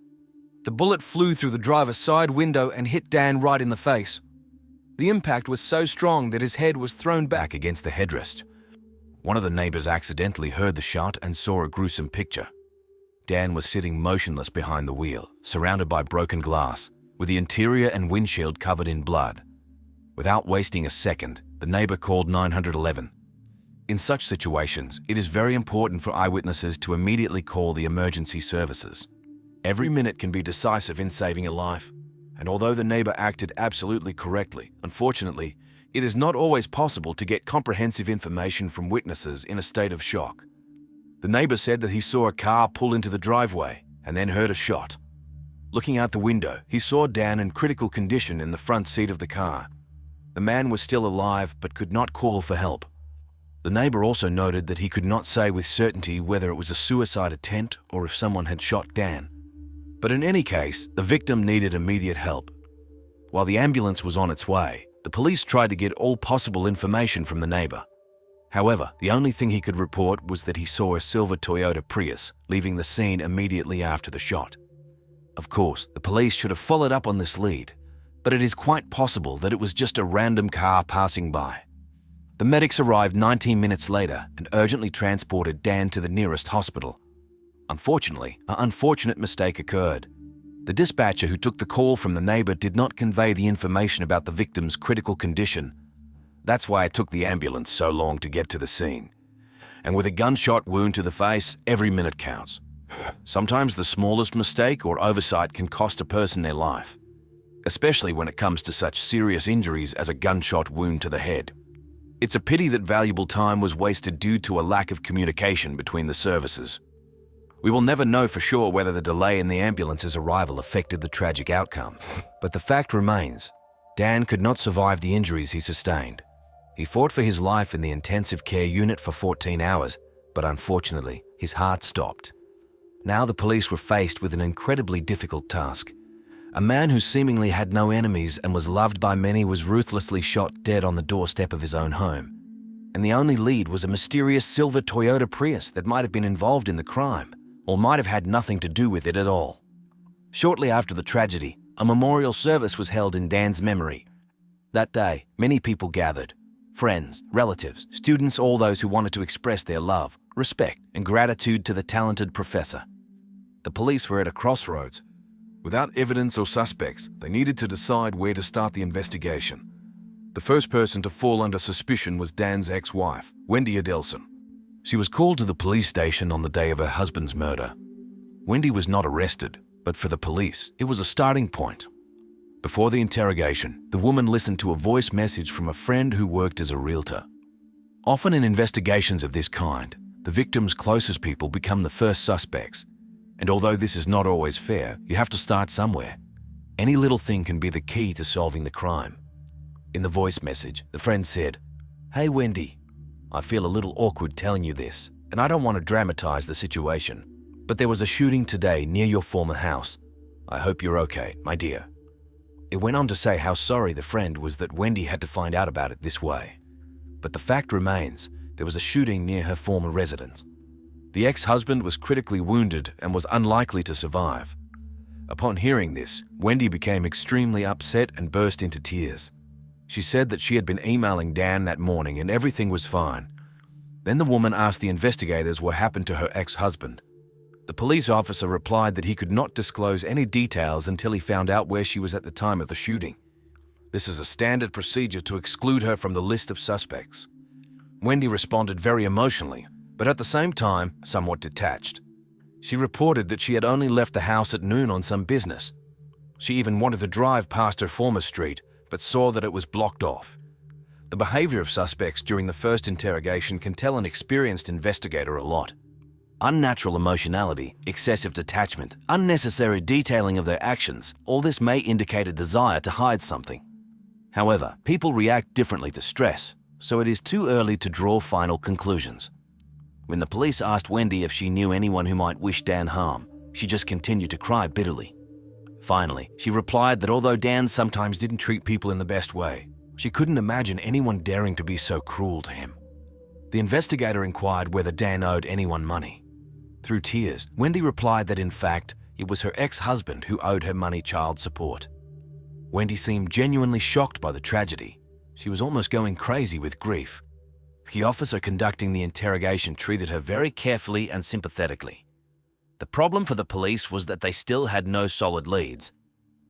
Speaker 1: The bullet flew through the driver's side window and hit Dan right in the face. The impact was so strong that his head was thrown back against the headrest. One of the neighbors accidentally heard the shot and saw a gruesome picture. Dan was sitting motionless behind the wheel, surrounded by broken glass, with the interior and windshield covered in blood. Without wasting a second, the neighbor called 911. In such situations, it is very important for eyewitnesses to immediately call the emergency services. Every minute can be decisive in saving a life, and although the neighbor acted absolutely correctly, unfortunately, it is not always possible to get comprehensive information from witnesses in a state of shock. The neighbor said that he saw a car pull into the driveway and then heard a shot. Looking out the window, he saw Dan in critical condition in the front seat of the car. The man was still alive but could not call for help. The neighbor also noted that he could not say with certainty whether it was a suicide attempt or if someone had shot Dan. But in any case, the victim needed immediate help. While the ambulance was on its way, the police tried to get all possible information from the neighbor. However, the only thing he could report was that he saw a silver Toyota Prius leaving the scene immediately after the shot. Of course, the police should have followed up on this lead, but it is quite possible that it was just a random car passing by. The medics arrived 19 minutes later and urgently transported Dan to the nearest hospital. Unfortunately, an unfortunate mistake occurred. The dispatcher who took the call from the neighbor did not convey the information about the victim's critical condition. That's why it took the ambulance so long to get to the scene. And with a gunshot wound to the face, every minute counts. Sometimes the smallest mistake or oversight can cost a person their life, especially when it comes to such serious injuries as a gunshot wound to the head. It's a pity that valuable time was wasted due to a lack of communication between the services. We will never know for sure whether the delay in the ambulance's arrival affected the tragic outcome, but the fact remains, Dan could not survive the injuries he sustained. He fought for his life in the intensive care unit for 14 hours, but unfortunately, his heart stopped. Now the police were faced with an incredibly difficult task. A man who seemingly had no enemies and was loved by many was ruthlessly shot dead on the doorstep of his own home. And the only lead was a mysterious silver Toyota Prius that might have been involved in the crime, or might have had nothing to do with it at all. Shortly after the tragedy, a memorial service was held in Dan's memory. That day, many people gathered. Friends, relatives, students, all those who wanted to express their love, respect, and gratitude to the talented professor. The police were at a crossroads. Without evidence or suspects, they needed to decide where to start the investigation. The first person to fall under suspicion was Dan's ex-wife, Wendy Adelson. She was called to the police station on the day of her husband's murder. Wendy was not arrested, but for the police, it was a starting point. Before the interrogation, the woman listened to a voice message from a friend who worked as a realtor. Often in investigations of this kind, the victim's closest people become the first suspects. And although this is not always fair, you have to start somewhere. Any little thing can be the key to solving the crime. In the voice message, the friend said, "Hey Wendy, I feel a little awkward telling you this, and I don't want to dramatize the situation, but there was a shooting today near your former house. I hope you're okay, my dear." It went on to say how sorry the friend was that Wendy had to find out about it this way. But the fact remains, there was a shooting near her former residence. The ex-husband was critically wounded and was unlikely to survive. Upon hearing this, Wendy became extremely upset and burst into tears. She said that she had been emailing Dan that morning and everything was fine. Then the woman asked the investigators what happened to her ex-husband. The police officer replied that he could not disclose any details until he found out where she was at the time of the shooting. This is a standard procedure to exclude her from the list of suspects. Wendy responded very emotionally, but at the same time, somewhat detached. She reported that she had only left the house at noon on some business. She even wanted to drive past her former street, but saw that it was blocked off. The behavior of suspects during the first interrogation can tell an experienced investigator a lot. Unnatural emotionality, excessive detachment, unnecessary detailing of their actions, all this may indicate a desire to hide something. However, people react differently to stress, so it is too early to draw final conclusions. When the police asked Wendy if she knew anyone who might wish Dan harm, she just continued to cry bitterly. Finally, she replied that although Dan sometimes didn't treat people in the best way, she couldn't imagine anyone daring to be so cruel to him. The investigator inquired whether Dan owed anyone money. Through tears, Wendy replied that in fact, it was her ex-husband who owed her money child support. Wendy seemed genuinely shocked by the tragedy. She was almost going crazy with grief. The officer conducting the interrogation treated her very carefully and sympathetically. The problem for the police was that they still had no solid leads.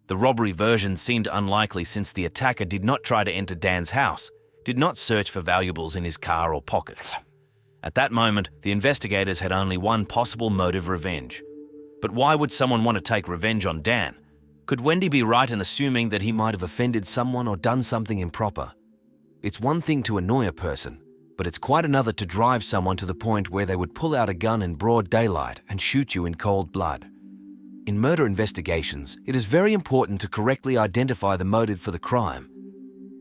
Speaker 1: The robbery version seemed unlikely since the attacker did not try to enter Dan's house, did not search for valuables in his car or pockets. At that moment, the investigators had only one possible motive: revenge. But why would someone want to take revenge on Dan? Could Wendy be right in assuming that he might have offended someone or done something improper? It's one thing to annoy a person, but it's quite another to drive someone to the point where they would pull out a gun in broad daylight and shoot you in cold blood. In murder investigations, it is very important to correctly identify the motive for the crime.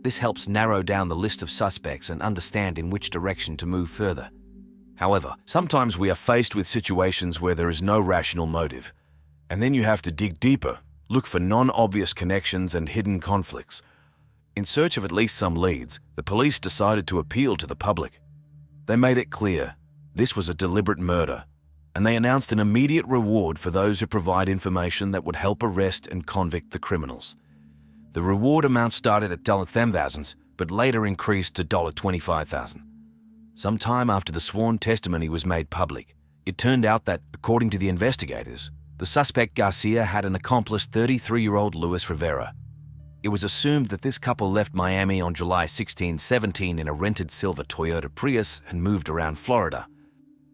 Speaker 1: This helps narrow down the list of suspects and understand in which direction to move further. However, sometimes we are faced with situations where there is no rational motive, and then you have to dig deeper, look for non-obvious connections and hidden conflicts. In search of at least some leads, the police decided to appeal to the public. They made it clear this was a deliberate murder, and they announced an immediate reward for those who provide information that would help arrest and convict the criminals. The reward amount started at $10,000, but later increased to $25,000. Some time after the sworn testimony was made public, it turned out that, according to the investigators, the suspect Garcia had an accomplice, 33-year-old Luis Rivera. It was assumed that this couple left Miami on July 16, 17 in a rented silver Toyota Prius and moved around Florida.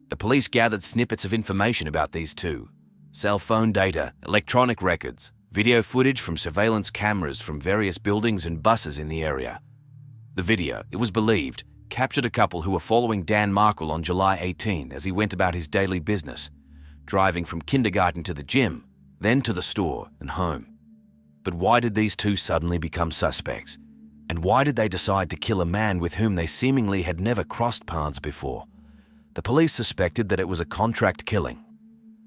Speaker 1: The police gathered snippets of information about these two: cell phone data, electronic records, video footage from surveillance cameras from various buildings and buses in the area. The video, it was believed, captured a couple who were following Dan Markel on July 18 as he went about his daily business, driving from kindergarten to the gym, then to the store and home. But why did these two suddenly become suspects? And why did they decide to kill a man with whom they seemingly had never crossed paths before? The police suspected that it was a contract killing.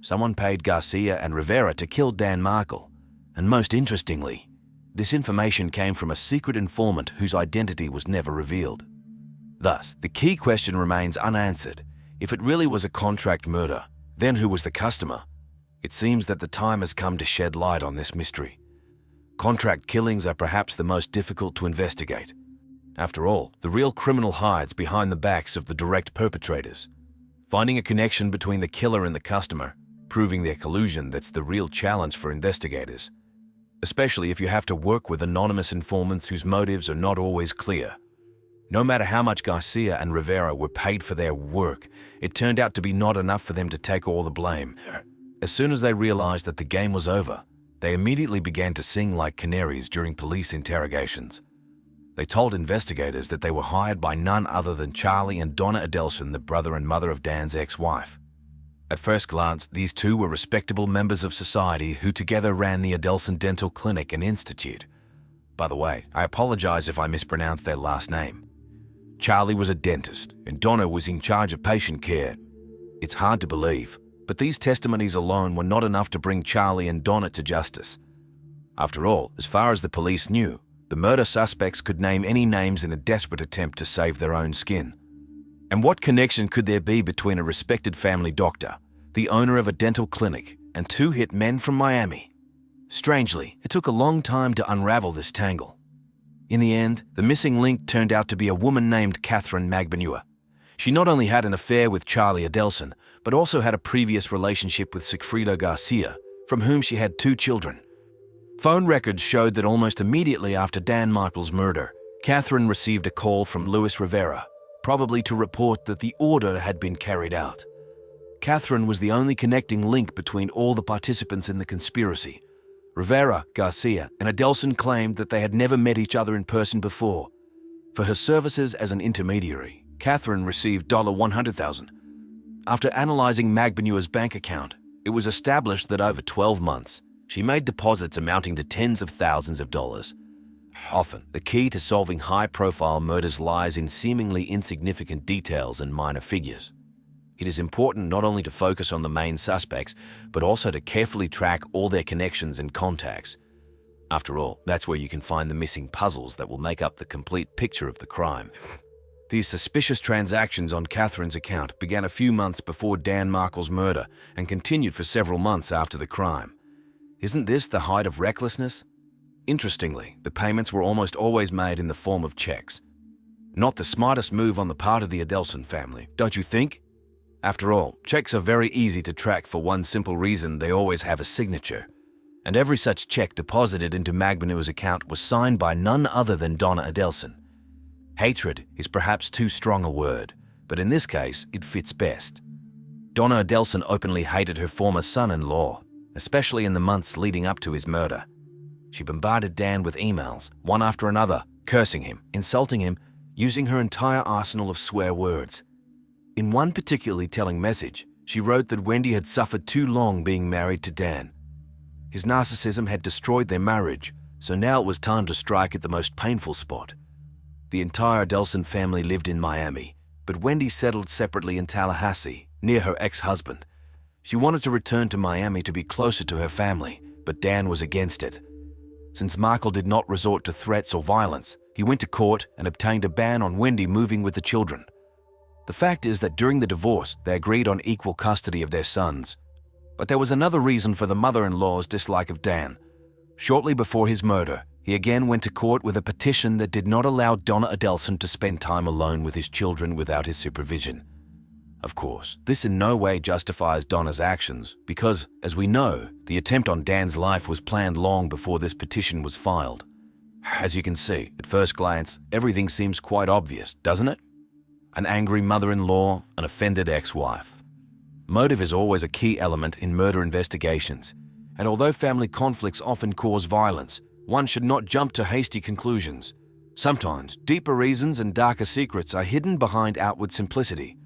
Speaker 1: Someone paid Garcia and Rivera to kill Dan Markel, and most interestingly, this information came from a secret informant whose identity was never revealed. Thus, the key question remains unanswered. If it really was a contract murder, then who was the customer? It seems that the time has come to shed light on this mystery. Contract killings are perhaps the most difficult to investigate. After all, the real criminal hides behind the backs of the direct perpetrators. Finding a connection between the killer and the customer, proving their collusion, that's the real challenge for investigators. Especially if you have to work with anonymous informants whose motives are not always clear. No matter how much Garcia and Rivera were paid for their work, it turned out to be not enough for them to take all the blame. As soon as they realized that the game was over, they immediately began to sing like canaries during police interrogations. They told investigators that they were hired by none other than Charlie and Donna Adelson, the brother and mother of Dan's ex-wife. At first glance, these two were respectable members of society who together ran the Adelson Dental Clinic and Institute. By the way, I apologize if I mispronounced their last name. Charlie was a dentist, and Donna was in charge of patient care. It's hard to believe, but these testimonies alone were not enough to bring Charlie and Donna to justice. After all, as far as the police knew, the murder suspects could name any names in a desperate attempt to save their own skin. And what connection could there be between a respected family doctor, the owner of a dental clinic, and two hit men from Miami? Strangely, it took a long time to unravel this tangle. In the end, the missing link turned out to be a woman named Catherine Magbanua. She not only had an affair with Charlie Adelson, but also had a previous relationship with Sigfrido Garcia, from whom she had 2 children. Phone records showed that almost immediately after Dan Markel's murder, Catherine received a call from Luis Rivera, probably to report that the order had been carried out. Catherine was the only connecting link between all the participants in the conspiracy. Rivera, Garcia, and Adelson claimed that they had never met each other in person before. For her services as an intermediary, Catherine received $100,000. After analyzing Magbanua's bank account, it was established that over 12 months, she made deposits amounting to tens of thousands of dollars. Often, the key to solving high-profile murders lies in seemingly insignificant details and minor figures. It is important not only to focus on the main suspects, but also to carefully track all their connections and contacts. After all, that's where you can find the missing puzzles that will make up the complete picture of the crime. These suspicious transactions on Catherine's account began a few months before Dan Markel's murder and continued for several months after the crime. Isn't this the height of recklessness? Interestingly, the payments were almost always made in the form of checks. Not the smartest move on the part of the Adelson family, don't you think? After all, checks are very easy to track for one simple reason: they always have a signature. And every such check deposited into Magbanua's account was signed by none other than Donna Adelson. Hatred is perhaps too strong a word, but in this case, it fits best. Donna Adelson openly hated her former son-in-law, especially in the months leading up to his murder. She bombarded Dan with emails, one after another, cursing him, insulting him, using her entire arsenal of swear words. In one particularly telling message, she wrote that Wendy had suffered too long being married to Dan. His narcissism had destroyed their marriage, so now it was time to strike at the most painful spot. The entire Adelson family lived in Miami, but Wendy settled separately in Tallahassee, near her ex-husband. She wanted to return to Miami to be closer to her family, but Dan was against it. Since Markel did not resort to threats or violence, he went to court and obtained a ban on Wendy moving with the children. The fact is that during the divorce, they agreed on equal custody of their sons. But there was another reason for the mother-in-law's dislike of Dan. Shortly before his murder, he again went to court with a petition that did not allow Donna Adelson to spend time alone with his children without his supervision. Of course, this in no way justifies Donna's actions because, as we know, the attempt on Dan's life was planned long before this petition was filed. As you can see, at first glance, everything seems quite obvious, doesn't it? An angry mother-in-law, an offended ex-wife. Motive is always a key element in murder investigations, and although family conflicts often cause violence, one should not jump to hasty conclusions. Sometimes, deeper reasons and darker secrets are hidden behind outward simplicity.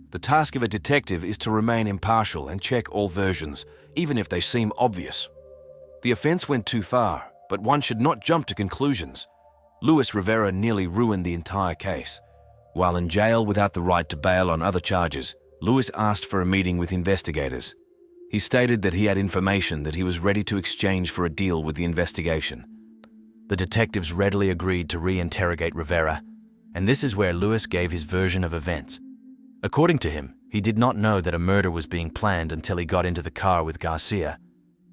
Speaker 1: The task of a detective is to remain impartial and check all versions, even if they seem obvious. The offense went too far, but one should not jump to conclusions. Luis Rivera nearly ruined the entire case. While in jail without the right to bail on other charges, Luis asked for a meeting with investigators. He stated that he had information that he was ready to exchange for a deal with the investigation. The detectives readily agreed to re-interrogate Rivera, and this is where Luis gave his version of events. According to him, he did not know that a murder was being planned until he got into the car with Garcia.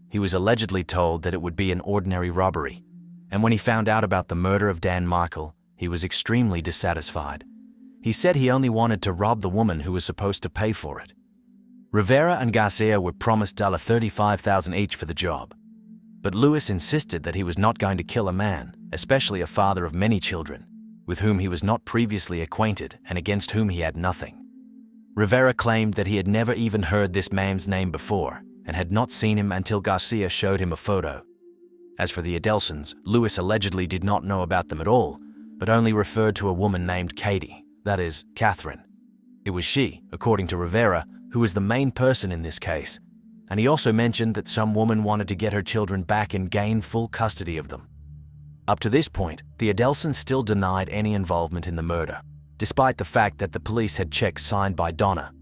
Speaker 1: He was allegedly told that it would be an ordinary robbery, and when he found out about the murder of Dan Markel, he was extremely dissatisfied. He said he only wanted to rob the woman who was supposed to pay for it. Rivera and Garcia were promised $35,000 each for the job, but Luis insisted that he was not going to kill a man, especially a father of many children, with whom he was not previously acquainted and against whom he had nothing. Rivera claimed that he had never even heard this man's name before and had not seen him until Garcia showed him a photo. As for the Adelsons, Luis allegedly did not know about them at all, but only referred to a woman named Katie, that is, Catherine. It was she, according to Rivera, who was the main person in this case, and he also mentioned that some woman wanted to get her children back and gain full custody of them. Up to this point, the Adelsons still denied any involvement in the murder, despite the fact that the police had checks signed by Donna.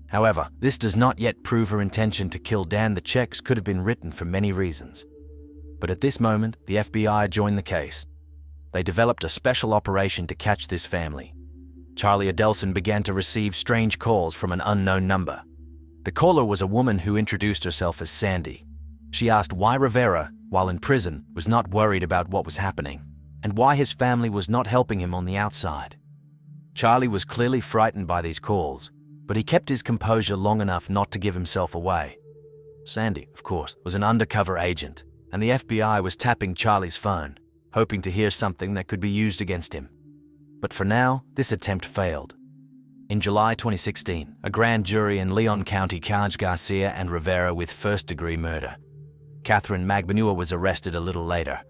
Speaker 1: However, this does not yet prove her intention to kill Dan. The checks could have been written for many reasons. But at this moment, the FBI joined the case. They developed a special operation to catch this family. Charlie Adelson began to receive strange calls from an unknown number. The caller was a woman who introduced herself as Sandy. She asked why Rivera, while in prison, was not worried about what was happening, and why his family was not helping him on the outside. Charlie was clearly frightened by these calls, but he kept his composure long enough not to give himself away. Sandy, of course, was an undercover agent, and the FBI was tapping Charlie's phone, hoping to hear something that could be used against him. But for now, this attempt failed. In July 2016, a grand jury in Leon County charged Garcia and Rivera with first-degree murder. Catherine Magbanua was arrested a little later.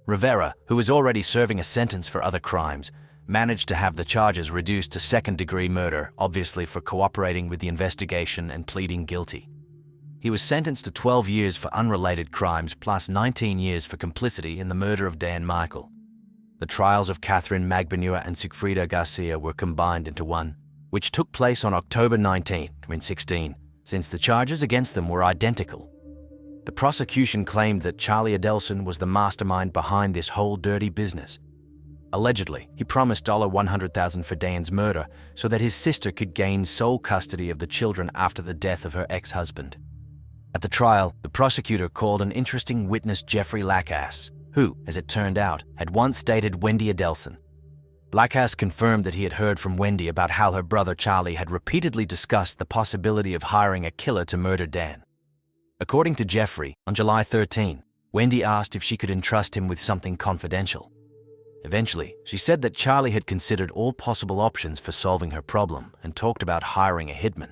Speaker 1: Rivera, who was already serving a sentence for other crimes, managed to have the charges reduced to second-degree murder, obviously for cooperating with the investigation and pleading guilty. He was sentenced to 12 years for unrelated crimes plus 19 years for complicity in the murder of Dan Markel. The trials of Catherine Magbanua and Sigfrida Garcia were combined into one, which took place on October 19, 2016, since the charges against them were identical. The prosecution claimed that Charlie Adelson was the mastermind behind this whole dirty business. Allegedly, he promised $100,000 for Dan's murder so that his sister could gain sole custody of the children after the death of her ex-husband. At the trial, the prosecutor called an interesting witness, Jeffrey Lacasse, who, as it turned out, had once dated Wendy Adelson.
Speaker 2: Blackhouse confirmed that he had heard from Wendy about how her brother Charlie had repeatedly discussed the possibility of hiring a killer to murder Dan. According to Jeffrey, on July 13, Wendy asked if she could entrust him with something confidential. Eventually, she said that Charlie had considered all possible options for solving her problem and talked about hiring a hitman.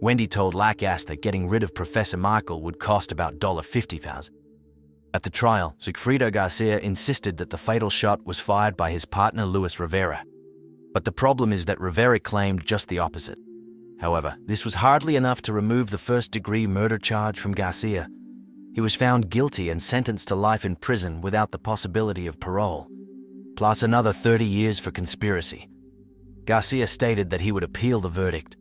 Speaker 2: Wendy told Blackhouse that getting rid of Professor Michael would cost about $50,000. At the trial, Sigfrido Garcia insisted that the fatal shot was fired by his partner Luis Rivera. But the problem is that Rivera claimed just the opposite. However, this was hardly enough to remove the first-degree murder charge from Garcia. He was found guilty and sentenced to life in prison without the possibility of parole, plus another 30 years for conspiracy. Garcia stated that he would appeal the verdict.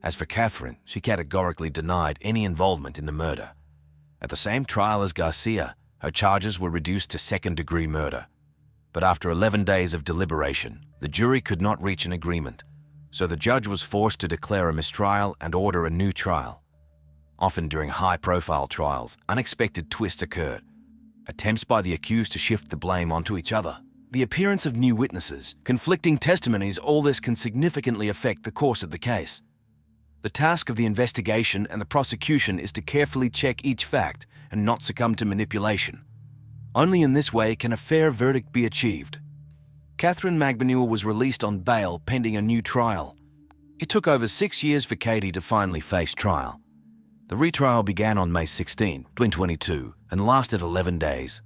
Speaker 1: As for Catherine, she categorically denied any involvement in the murder. At the same trial as Garcia, her charges were reduced to second-degree murder. But after 11 days of deliberation, the jury could not reach an agreement, so the judge was forced to declare a mistrial and order a new trial. Often during high-profile trials, unexpected twists occurred. Attempts by the accused to shift the blame onto each other, the appearance of new witnesses, conflicting testimonies, all this can significantly affect the course of the case. The task of the investigation and the prosecution is to carefully check each fact and not succumb to manipulation. Only in this way can a fair verdict be achieved. Catherine Magbanua was released on bail pending a new trial. It took over 6 years for Katie to finally face trial. The retrial began on May 16, 2022, and lasted 11 days.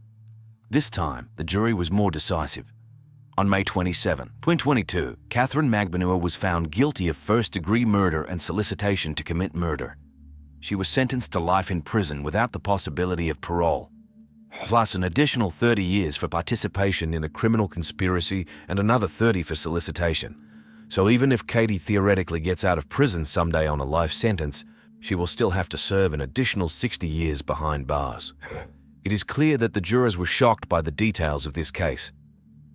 Speaker 1: This time, the jury was more decisive. On May 27, 2022, Catherine Magbanua was found guilty of first-degree murder and solicitation to commit murder. She was sentenced to life in prison without the possibility of parole, plus an additional 30 years for participation in a criminal conspiracy and another 30 for solicitation. So even if Katie theoretically gets out of prison someday on a life sentence, she will still have to serve an additional 60 years behind bars. It is clear that the jurors were shocked by the details of this case.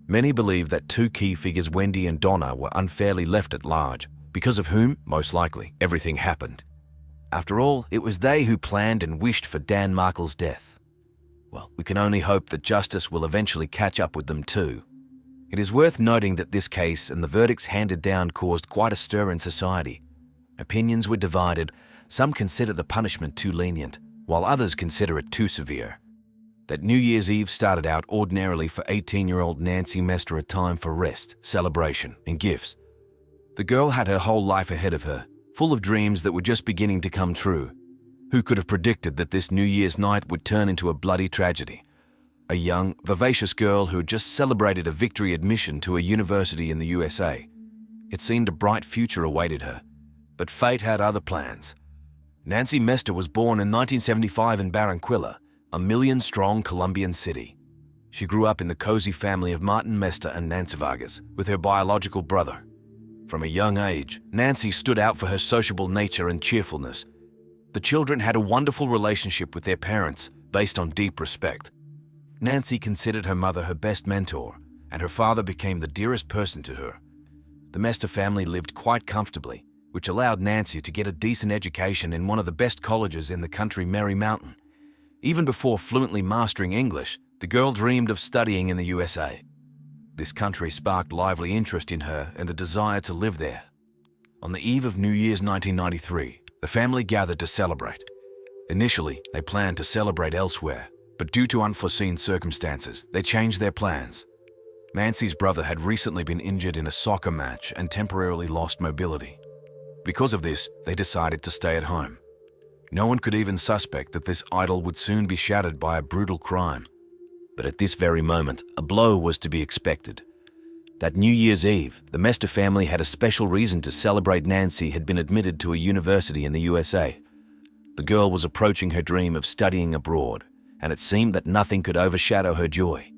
Speaker 1: Many believe that two key figures, Wendy and Donna, were unfairly left at large, because of whom, most likely, everything happened. After all, it was they who planned and wished for Dan Markel's death. Well, we can only hope that justice will eventually catch up with them too. It is worth noting that this case and the verdicts handed down caused quite a stir in society. Opinions were divided. Some consider the punishment too lenient, while others consider it too severe. That New Year's Eve started out ordinarily for 18-year-old Nancy Mestre, a time for rest, celebration, and gifts. The girl had her whole life ahead of her, full of dreams that were just beginning to come true. Who could have predicted that this New Year's night would turn into a bloody tragedy? A young, vivacious girl who had just celebrated a victory admission to a university in the USA. It seemed a bright future awaited her, but fate had other plans. Nancy Mestre was born in 1975 in Barranquilla, a million-strong Colombian city. She grew up in the cozy family of Martin Mestre and Nancy Vargas, with her biological brother. From a young age, Nancy stood out for her sociable nature and cheerfulness. The children had a wonderful relationship with their parents, based on deep respect. Nancy considered her mother her best mentor, and her father became the dearest person to her. The Mestre family lived quite comfortably, which allowed Nancy to get a decent education in one of the best colleges in the country, Mary Mountain. Even before fluently mastering English, the girl dreamed of studying in the USA. This country sparked lively interest in her and the desire to live there. On the eve of New Year's 1993, the family gathered to celebrate. Initially, they planned to celebrate elsewhere, but due to unforeseen circumstances, they changed their plans. Nancy's brother had recently been injured in a soccer match and temporarily lost mobility. Because of this, they decided to stay at home. No one could even suspect that this idyll would soon be shattered by a brutal crime. But at this very moment, a blow was to be expected. That New Year's Eve, the Mestre family had a special reason to celebrate. Nancy had been admitted to a university in the USA. The girl was approaching her dream of studying abroad, and it seemed that nothing could overshadow her joy.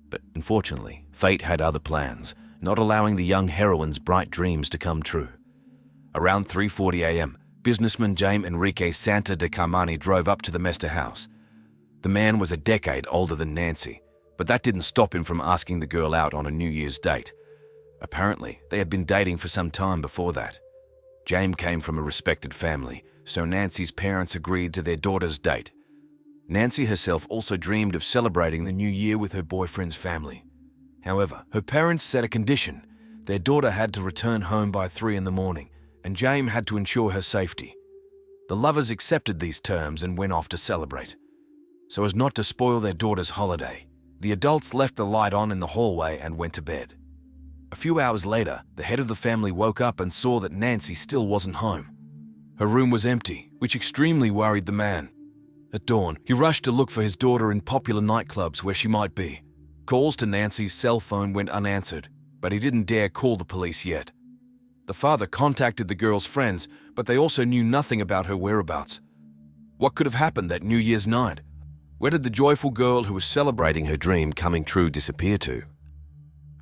Speaker 1: But unfortunately, fate had other plans, not allowing the young heroine's bright dreams to come true. Around 3:40 a.m., businessman Jaime Enrique Santa de Carmani drove up to the Mestre house. The man was a decade older than Nancy, but that didn't stop him from asking the girl out on a New Year's date. Apparently, they had been dating for some time before that. Jaime came from a respected family, so Nancy's parents agreed to their daughter's date. Nancy herself also dreamed of celebrating the new year with her boyfriend's family. However, her parents set a condition. Their daughter had to return home by 3 in the morning, and James had to ensure her safety. The lovers accepted these terms and went off to celebrate. So as not to spoil their daughter's holiday, the adults left the light on in the hallway and went to bed. A few hours later, the head of the family woke up and saw that Nancy still wasn't home. Her room was empty, which extremely worried the man. At dawn, he rushed to look for his daughter in popular nightclubs where she might be. Calls to Nancy's cell phone went unanswered, but he didn't dare call the police yet. The father contacted the girl's friends, but they also knew nothing about her whereabouts. What could have happened that New Year's night? Where did the joyful girl who was celebrating her dream coming true disappear to?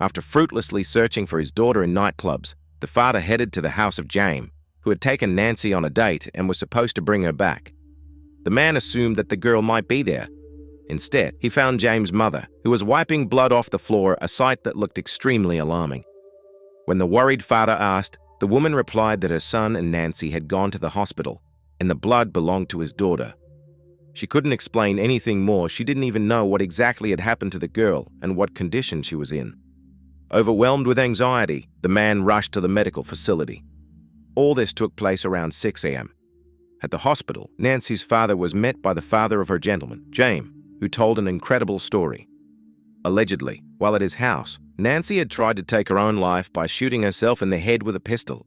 Speaker 3: After fruitlessly searching for his daughter in nightclubs, the father headed to the house of James, who had taken Nancy on a date and was supposed to bring her back. The man assumed that the girl might be there. Instead, he found James' mother, who was wiping blood off the floor, a sight that looked extremely alarming. When the worried father asked, the woman replied that her son and Nancy had gone to the hospital, and the blood belonged to his daughter. She couldn't explain anything more. She didn't even know what exactly had happened to the girl and what condition she was in. Overwhelmed with anxiety, the man rushed to the medical facility. All this took place around 6 a.m. At the hospital, Nancy's father was met by the father of her gentleman, James, who told an incredible story. Allegedly, while at his house, Nancy had tried to take her own life by shooting herself in the head with a pistol.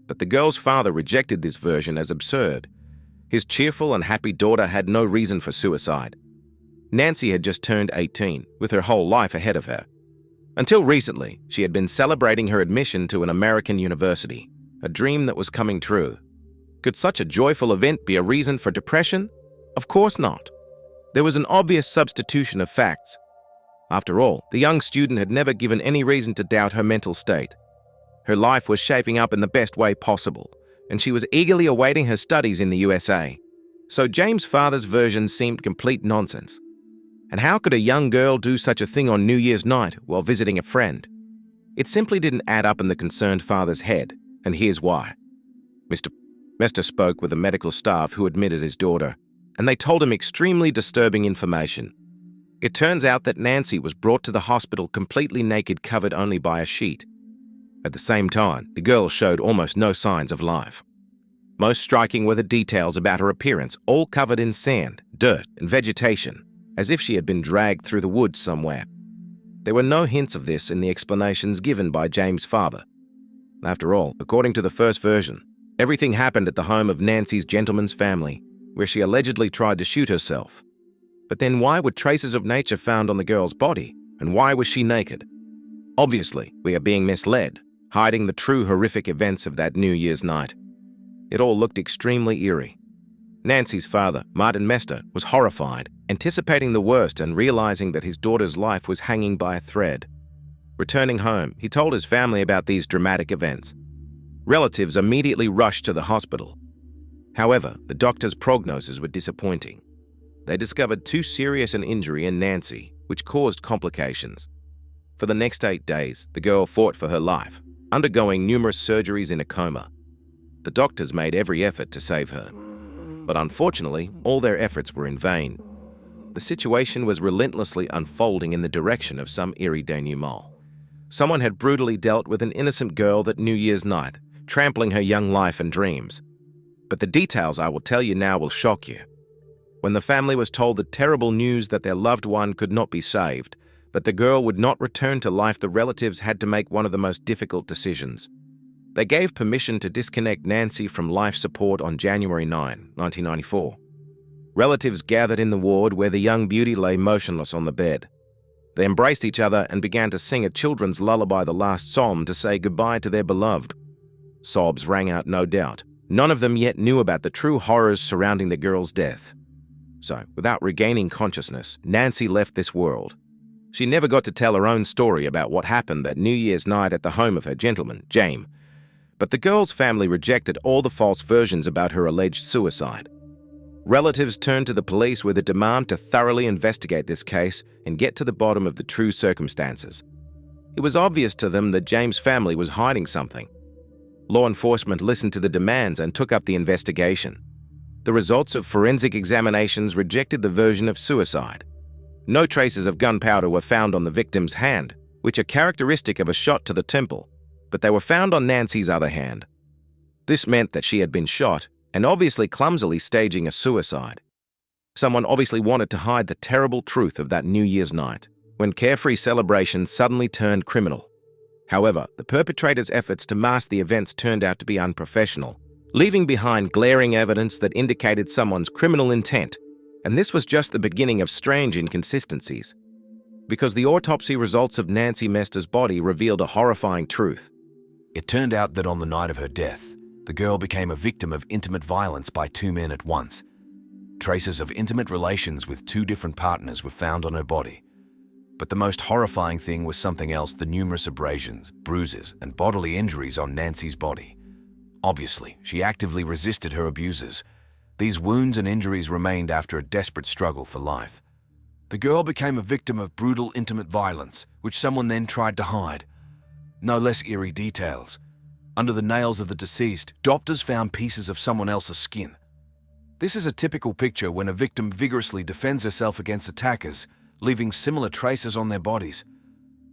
Speaker 3: But the girl's father rejected this version as absurd. His cheerful and happy daughter had no reason for suicide. Nancy had just turned 18, with her whole life ahead of her. Until recently, she had been celebrating her admission to an American university, a dream that was coming true. Could such a joyful event be a reason for depression? Of course not. There was an obvious substitution of facts. After all, the young student had never given any reason to doubt her mental state. Her life was shaping up in the best way possible, and she was eagerly awaiting her studies in the USA. So James' father's version seemed complete nonsense. And how could a young girl do such a thing on New Year's night while visiting a friend? It simply didn't add up in the concerned father's head, and here's why. Mr. Mestre spoke with the medical staff who admitted his daughter, and they told him extremely disturbing information. It turns out that Nancy was brought to the hospital completely naked, covered only by a sheet. At the same time, the girl showed almost no signs of life. Most striking were the details about her appearance, all covered in sand, dirt, and vegetation, as if she had been dragged through the woods somewhere. There were no hints of this in the explanations given by James' father. After all, according to the first version, everything happened at the home of Nancy's gentleman's family, where she allegedly tried to shoot herself. But then why were traces of nature found on the girl's body, and why was she naked? Obviously, we are being misled, hiding the true horrific events of that New Year's night. It all looked extremely eerie. Nancy's father, Nancy Mestre, was horrified, anticipating the worst and realizing that his daughter's life was hanging by a thread. Returning home, he told his family about these dramatic events. Relatives immediately rushed to the hospital. However, the doctor's prognoses were disappointing. They discovered too serious an injury in Nancy, which caused complications. For the next 8 days, the girl fought for her life, undergoing numerous surgeries in a coma. The doctors made every effort to save her. But unfortunately, all their efforts were in vain. The situation was relentlessly unfolding in the direction of some eerie denouement. Someone had brutally dealt with an innocent girl that New Year's night, trampling her young life and dreams. But the details I will tell you now will shock you. When the family was told the terrible news that their loved one could not be saved, but the girl would not return to life, the relatives had to make one of the most difficult decisions. They gave permission to disconnect Nancy from life support on January 9, 1994. Relatives gathered in the ward where the young beauty lay motionless on the bed. They embraced each other and began to sing a children's lullaby, the last psalm, to say goodbye to their beloved. Sobs rang out, no doubt. None of them yet knew about the true horrors surrounding the girl's death. So, without regaining consciousness, Nancy left this world. She never got to tell her own story about what happened that New Year's night at the home of her gentleman, James. But the girl's family rejected all the false versions about her alleged suicide. Relatives turned to the police with a demand to thoroughly investigate this case and get to the bottom of the true circumstances. It was obvious to them that James' family was hiding something. Law enforcement listened to the demands and took up the investigation. The results of forensic examinations rejected the version of suicide. No traces of gunpowder were found on the victim's hand, which which are characteristic of a shot to the temple, but they were found on Nancy's other hand. This meant that she had been shot and obviously clumsily staging a suicide. Someone obviously wanted to hide the terrible truth of that New Year's night, when carefree celebrations suddenly turned criminal. However, the perpetrator's efforts to mask the events turned out to be unprofessional, leaving behind glaring evidence that indicated someone's criminal intent, and this was just the beginning of strange inconsistencies. Because the autopsy results of Nancy Mestre's body revealed a horrifying truth.
Speaker 1: It turned out that on the night of her death, the girl became a victim of intimate violence by 2 men at once. Traces of intimate relations with 2 different partners were found on her body. But the most horrifying thing was something else: the numerous abrasions, bruises, and bodily injuries on Nancy's body. Obviously, she actively resisted her abusers. These wounds and injuries remained after a desperate struggle for life. The girl became a victim of brutal intimate violence, which someone then tried to hide. No less eerie details. Under the nails of the deceased, doctors found pieces of someone else's skin. This is a typical picture when a victim vigorously defends herself against attackers, leaving similar traces on their bodies.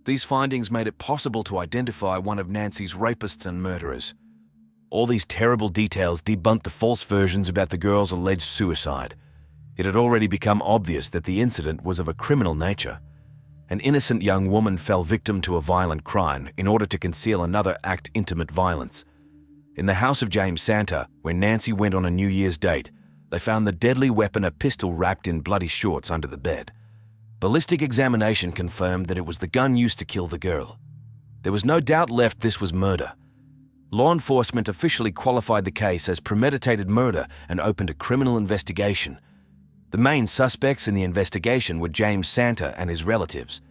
Speaker 1: These findings made it possible to identify one of Nancy's rapists and murderers. All these terrible details debunked the false versions about the girl's alleged suicide. It had already become obvious that the incident was of a criminal nature. An innocent young woman fell victim to a violent crime in order to conceal another act of intimate violence. In the house of James Santa, where Nancy went on a New Year's date, they found the deadly weapon, a pistol wrapped in bloody shorts, under the bed. Ballistic examination confirmed that it was the gun used to kill the girl. There was no doubt left this was murder. Law enforcement officially qualified the case as premeditated murder and opened a criminal investigation. The main suspects in the investigation were James Santa and his relatives.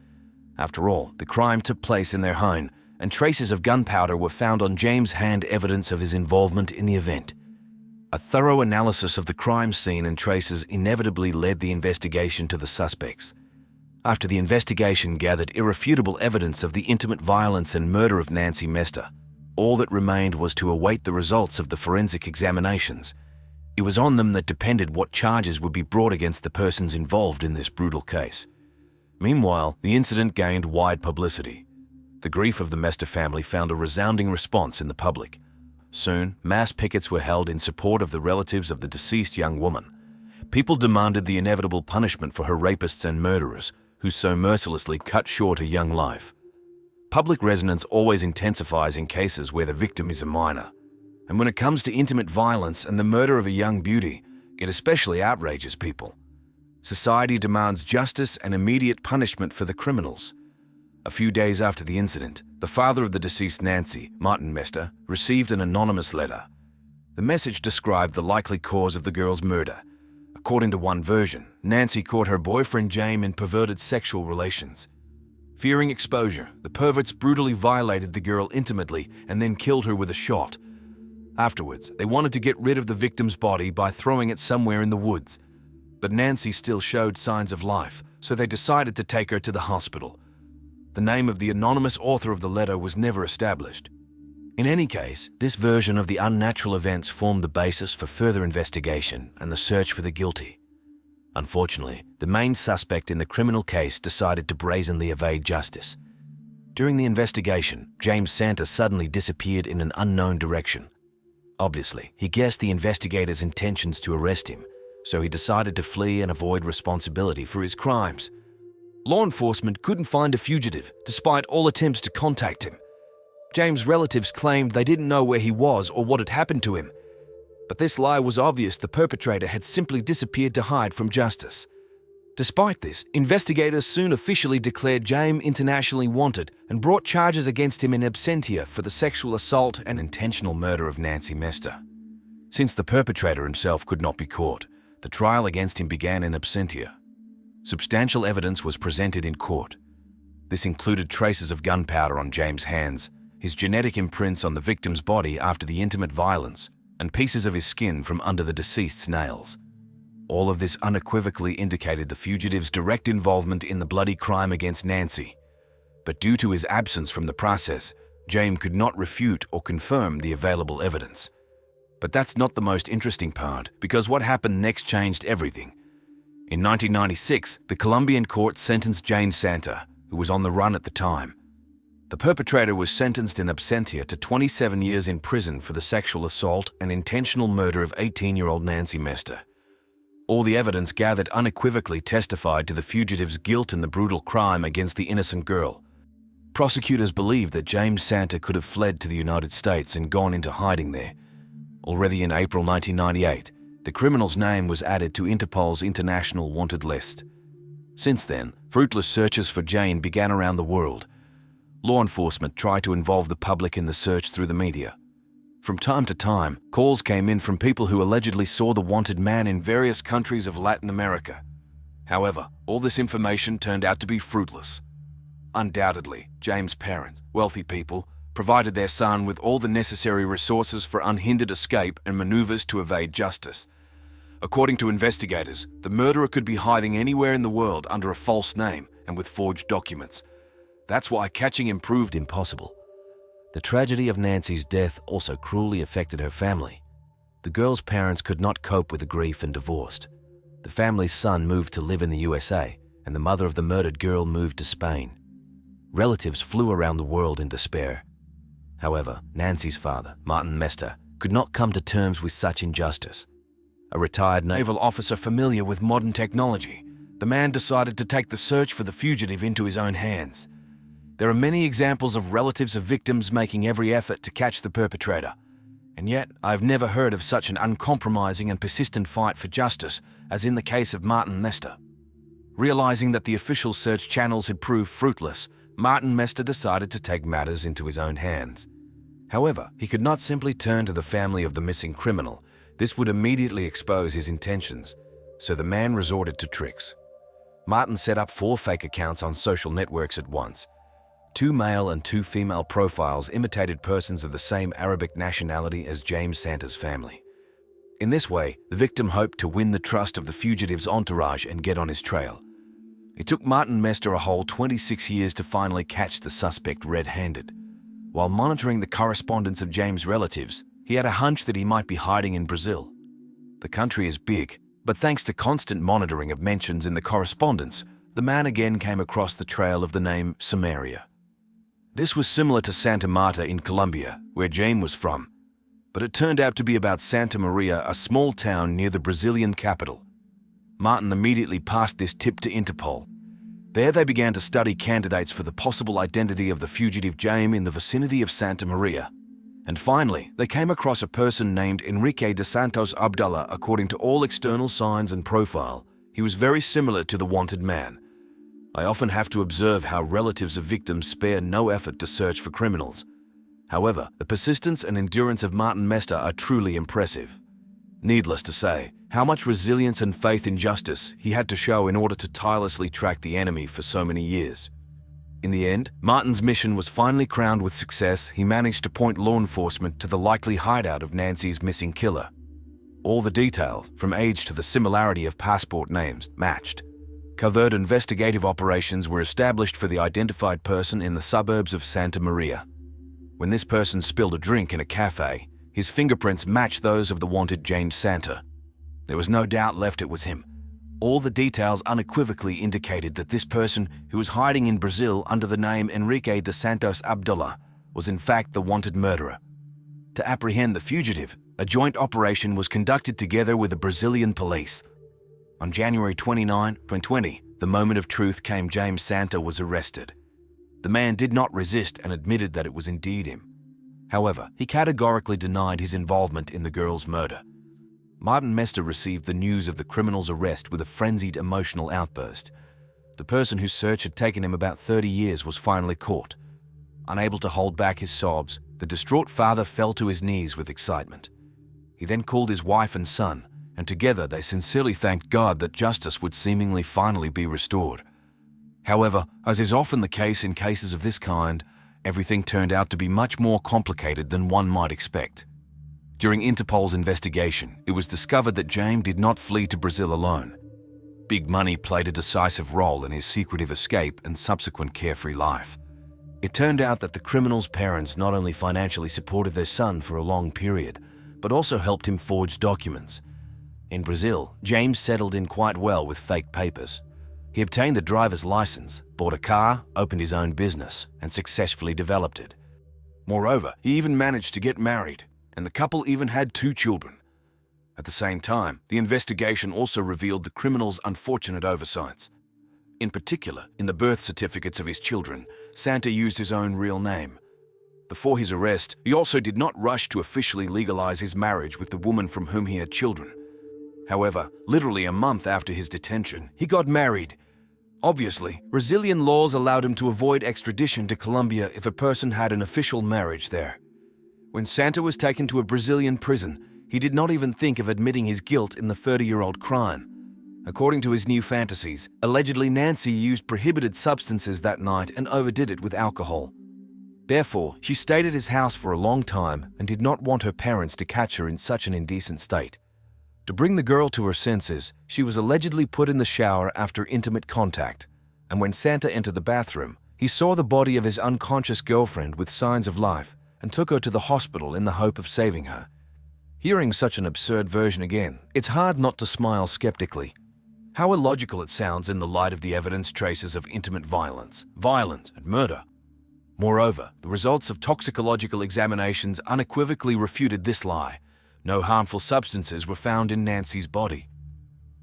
Speaker 1: After all, the crime took place in their home, and traces of gunpowder were found on James' hand, evidence of his involvement in the event. A thorough analysis of the crime scene and traces inevitably led the investigation to the suspects. After the investigation gathered irrefutable evidence of the intimate violence and murder of Nancy Mestre, all that remained was to await the results of the forensic examinations. It was on them that depended what charges would be brought against the persons involved in this brutal case. Meanwhile, the incident gained wide publicity. The grief of the Mestre family found a resounding response in the public. Soon, mass pickets were held in support of the relatives of the deceased young woman. People demanded the inevitable punishment for her rapists and murderers, who so mercilessly cut short a young life. Public resonance always intensifies in cases where the victim is a minor. And when it comes to intimate violence and the murder of a young beauty, it especially outrages people. Society demands justice and immediate punishment for the criminals. A few days after the incident, the father of the deceased Nancy, Martin Mestre, received an anonymous letter. The message described the likely cause of the girl's murder. According to one version, Nancy caught her boyfriend James in perverted sexual relations. Fearing exposure, the perverts brutally violated the girl intimately and then killed her with a shot. Afterwards, they wanted to get rid of the victim's body by throwing it somewhere in the woods. But Nancy still showed signs of life, so they decided to take her to the hospital. The name of the anonymous author of the letter was never established. In any case, this version of the unnatural events formed the basis for further investigation and the search for the guilty. Unfortunately, the main suspect in the criminal case decided to brazenly evade justice. During the investigation, James Santa suddenly disappeared in an unknown direction. Obviously, he guessed the investigators' intentions to arrest him, so he decided to flee and avoid responsibility for his crimes. Law enforcement couldn't find a fugitive, despite all attempts to contact him. James' relatives claimed they didn't know where he was or what had happened to him. But this lie was obvious. The perpetrator had simply disappeared to hide from justice. Despite this, investigators soon officially declared James internationally wanted and brought charges against him in absentia for the sexual assault and intentional murder of Nancy Mestre. Since the perpetrator himself could not be caught, the trial against him began in absentia. Substantial evidence was presented in court. This included traces of gunpowder on James' hands, his genetic imprints on the victim's body after the intimate violence, and pieces of his skin from under the deceased's nails. All of this unequivocally indicated the fugitive's direct involvement in the bloody crime against Nancy. But due to his absence from the process, James could not refute or confirm the available evidence. But that's not the most interesting part, because what happened next changed everything. In 1996, the Colombian court sentenced James Santa, who was on the run at the time, The perpetrator was sentenced in absentia to 27 years in prison for the sexual assault and intentional murder of 18-year-old Nancy Mestre. All the evidence gathered unequivocally testified to the fugitive's guilt in the brutal crime against the innocent girl. Prosecutors believed that James Santa could have fled to the United States and gone into hiding there. Already in April 1998, the criminal's name was added to Interpol's international wanted list. Since then, fruitless searches for Jane began around the world. Law enforcement tried to involve the public in the search through the media. From time to time, calls came in from people who allegedly saw the wanted man in various countries of Latin America. However, all this information turned out to be fruitless. Undoubtedly, James' parents, wealthy people, provided their son with all the necessary resources for unhindered escape and maneuvers to evade justice. According to investigators, the murderer could be hiding anywhere in the world under a false name and with forged documents. That's why catching him proved impossible. The tragedy of Nancy's death also cruelly affected her family. The girl's parents could not cope with the grief and divorced. The family's son moved to live in the USA, and the mother of the murdered girl moved to Spain. Relatives flew around the world in despair. However, Nancy's father, Martin Mestre, could not come to terms with such injustice. A retired naval officer familiar with modern technology, the man decided to take the search for the fugitive into his own hands. There are many examples of relatives of victims making every effort to catch the perpetrator. And yet, I have never heard of such an uncompromising and persistent fight for justice as in the case of Martin Mestre. Realizing that the official search channels had proved fruitless, Martin Mestre decided to take matters into his own hands. However, he could not simply turn to the family of the missing criminal. This would immediately expose his intentions, so the man resorted to tricks. Martin set up 4 fake accounts on social networks at once. 2 male and 2 female profiles imitated persons of the same Arabic nationality as James Santa's family. In this way, the victim hoped to win the trust of the fugitive's entourage and get on his trail. It took Martin Mestre a whole 26 years to finally catch the suspect red-handed. While monitoring the correspondence of James' relatives, he had a hunch that he might be hiding in Brazil. The country is big, but thanks to constant monitoring of mentions in the correspondence, the man again came across the trail of the name Samaria. This was similar to Santa Marta in Colombia, where James was from, but it turned out to be about Santa Maria, a small town near the Brazilian capital. Martin immediately passed this tip to Interpol. There they began to study candidates for the possible identity of the fugitive James in the vicinity of Santa Maria. And finally, they came across a person named Enrique de Santos Abdullah. According to all external signs and profile, he was very similar to the wanted man. I often have to observe how relatives of victims spare no effort to search for criminals. However, the persistence and endurance of Martin Mestre are truly impressive. Needless to say, how much resilience and faith in justice he had to show in order to tirelessly track the enemy for so many years. In the end, Martin's mission was finally crowned with success. He managed to point law enforcement to the likely hideout of Nancy's missing killer. All the details, from age to the similarity of passport names, matched. Covert investigative operations were established for the identified person in the suburbs of Santa Maria. When this person spilled a drink in a cafe, his fingerprints matched those of the wanted James Santa. There was no doubt left it was him. All the details unequivocally indicated that this person, who was hiding in Brazil under the name Enrique de Santos Abdullah, was in fact the wanted murderer. To apprehend the fugitive, a joint operation was conducted together with the Brazilian police. On January 29, 2020, the moment of truth came. James Santa was arrested. The man did not resist and admitted that it was indeed him. However, he categorically denied his involvement in the girl's murder. Martin Mestre received the news of the criminal's arrest with a frenzied emotional outburst. The person whose search had taken him about 30 years was finally caught. Unable to hold back his sobs, the distraught father fell to his knees with excitement. He then called his wife and son, and together they sincerely thanked God that justice would seemingly finally be restored. However, as is often the case in cases of this kind, everything turned out to be much more complicated than one might expect. During Interpol's investigation, it was discovered that James did not flee to Brazil alone. Big money played a decisive role in his secretive escape and subsequent carefree life. It turned out that the criminal's parents not only financially supported their son for a long period, but also helped him forge documents. In Brazil, James settled in quite well with fake papers. He obtained the driver's license, bought a car, opened his own business, and successfully developed it. Moreover, he even managed to get married, and the couple even had 2 children. At the same time, the investigation also revealed the criminal's unfortunate oversights. In particular, in the birth certificates of his children, Santa used his own real name. Before his arrest, he also did not rush to officially legalize his marriage with the woman from whom he had children. However, literally a month after his detention, he got married. Obviously, Brazilian laws allowed him to avoid extradition to Colombia if a person had an official marriage there. When Santa was taken to a Brazilian prison, he did not even think of admitting his guilt in the 30-year-old crime. According to his new fantasies, allegedly Nancy used prohibited substances that night and overdid it with alcohol. Therefore, she stayed at his house for a long time and did not want her parents to catch her in such an indecent state. To bring the girl to her senses, she was allegedly put in the shower after intimate contact, and when Santa entered the bathroom, he saw the body of his unconscious girlfriend with signs of life and took her to the hospital in the hope of saving her. Hearing such an absurd version again, it's hard not to smile skeptically. How illogical it sounds in the light of the evidence traces of intimate violence, and murder. Moreover, the results of toxicological examinations unequivocally refuted this lie. No harmful substances were found in Nancy's body.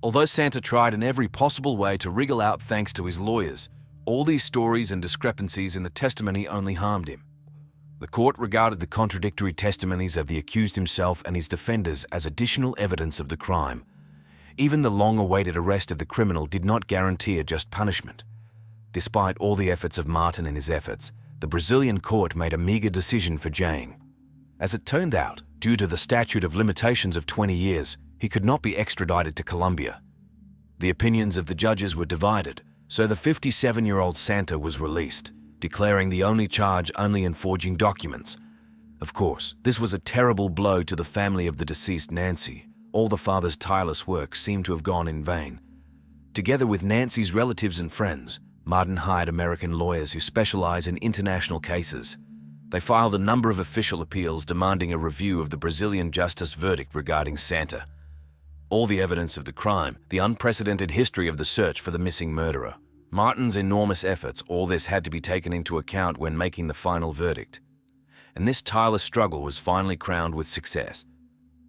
Speaker 1: Although Santa tried in every possible way to wriggle out thanks to his lawyers, all these stories and discrepancies in the testimony only harmed him. The court regarded the contradictory testimonies of the accused himself and his defenders as additional evidence of the crime. Even the long-awaited arrest of the criminal did not guarantee a just punishment. Despite all the efforts of Martin and his efforts, the Brazilian court made a meager decision for Jane. As it turned out, due to the statute of limitations of 20 years, he could not be extradited to Colombia. The opinions of the judges were divided, so the 57-year-old Santa was released, declaring the only charge only in forging documents. Of course, this was a terrible blow to the family of the deceased Nancy. All the father's tireless work seemed to have gone in vain. Together with Nancy's relatives and friends, Martin hired American lawyers who specialize in international cases. They filed a number of official appeals demanding a review of the Brazilian justice verdict regarding Santa. All the evidence of the crime, the unprecedented history of the search for the missing murderer, Martin's enormous efforts, all this had to be taken into account when making the final verdict. And this tireless struggle was finally crowned with success.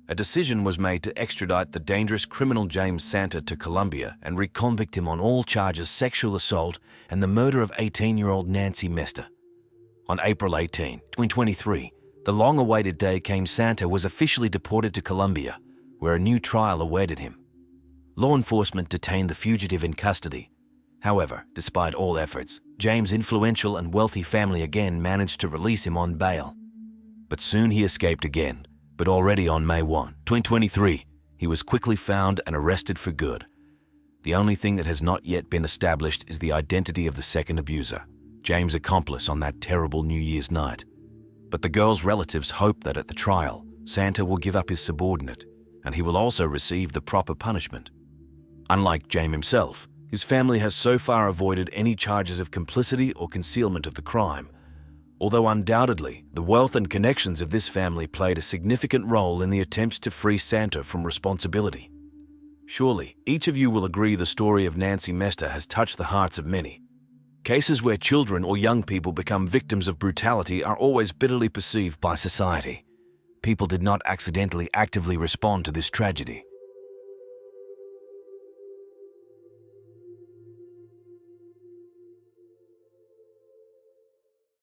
Speaker 1: A decision was made to extradite the dangerous criminal James Santa to Colombia and reconvict him on all charges sexual assault and the murder of 18-year-old Nancy Mestre. On April 18, 2023, the long-awaited day came. Santa was officially deported to Colombia, where a new trial awaited him. Law enforcement detained the fugitive in custody. However, despite all efforts, James' influential and wealthy family again managed to release him on bail. But soon he escaped again, but already on May 1, 2023, he was quickly found and arrested for good. The only thing that has not yet been established is the identity of the second abuser, James' accomplice on that terrible New Year's night. But the girl's relatives hope that at the trial, Santa will give up his subordinate, and he will also receive the proper punishment. Unlike James himself, his family has so far avoided any charges of complicity or concealment of the crime, although undoubtedly the wealth and connections of this family played a significant role in the attempts to free Santa from responsibility. Surely, each of you will agree the story of Nancy Mestre has touched the hearts of many. Cases where children or young people become victims of brutality are always bitterly perceived by society. People did not accidentally actively respond to this tragedy.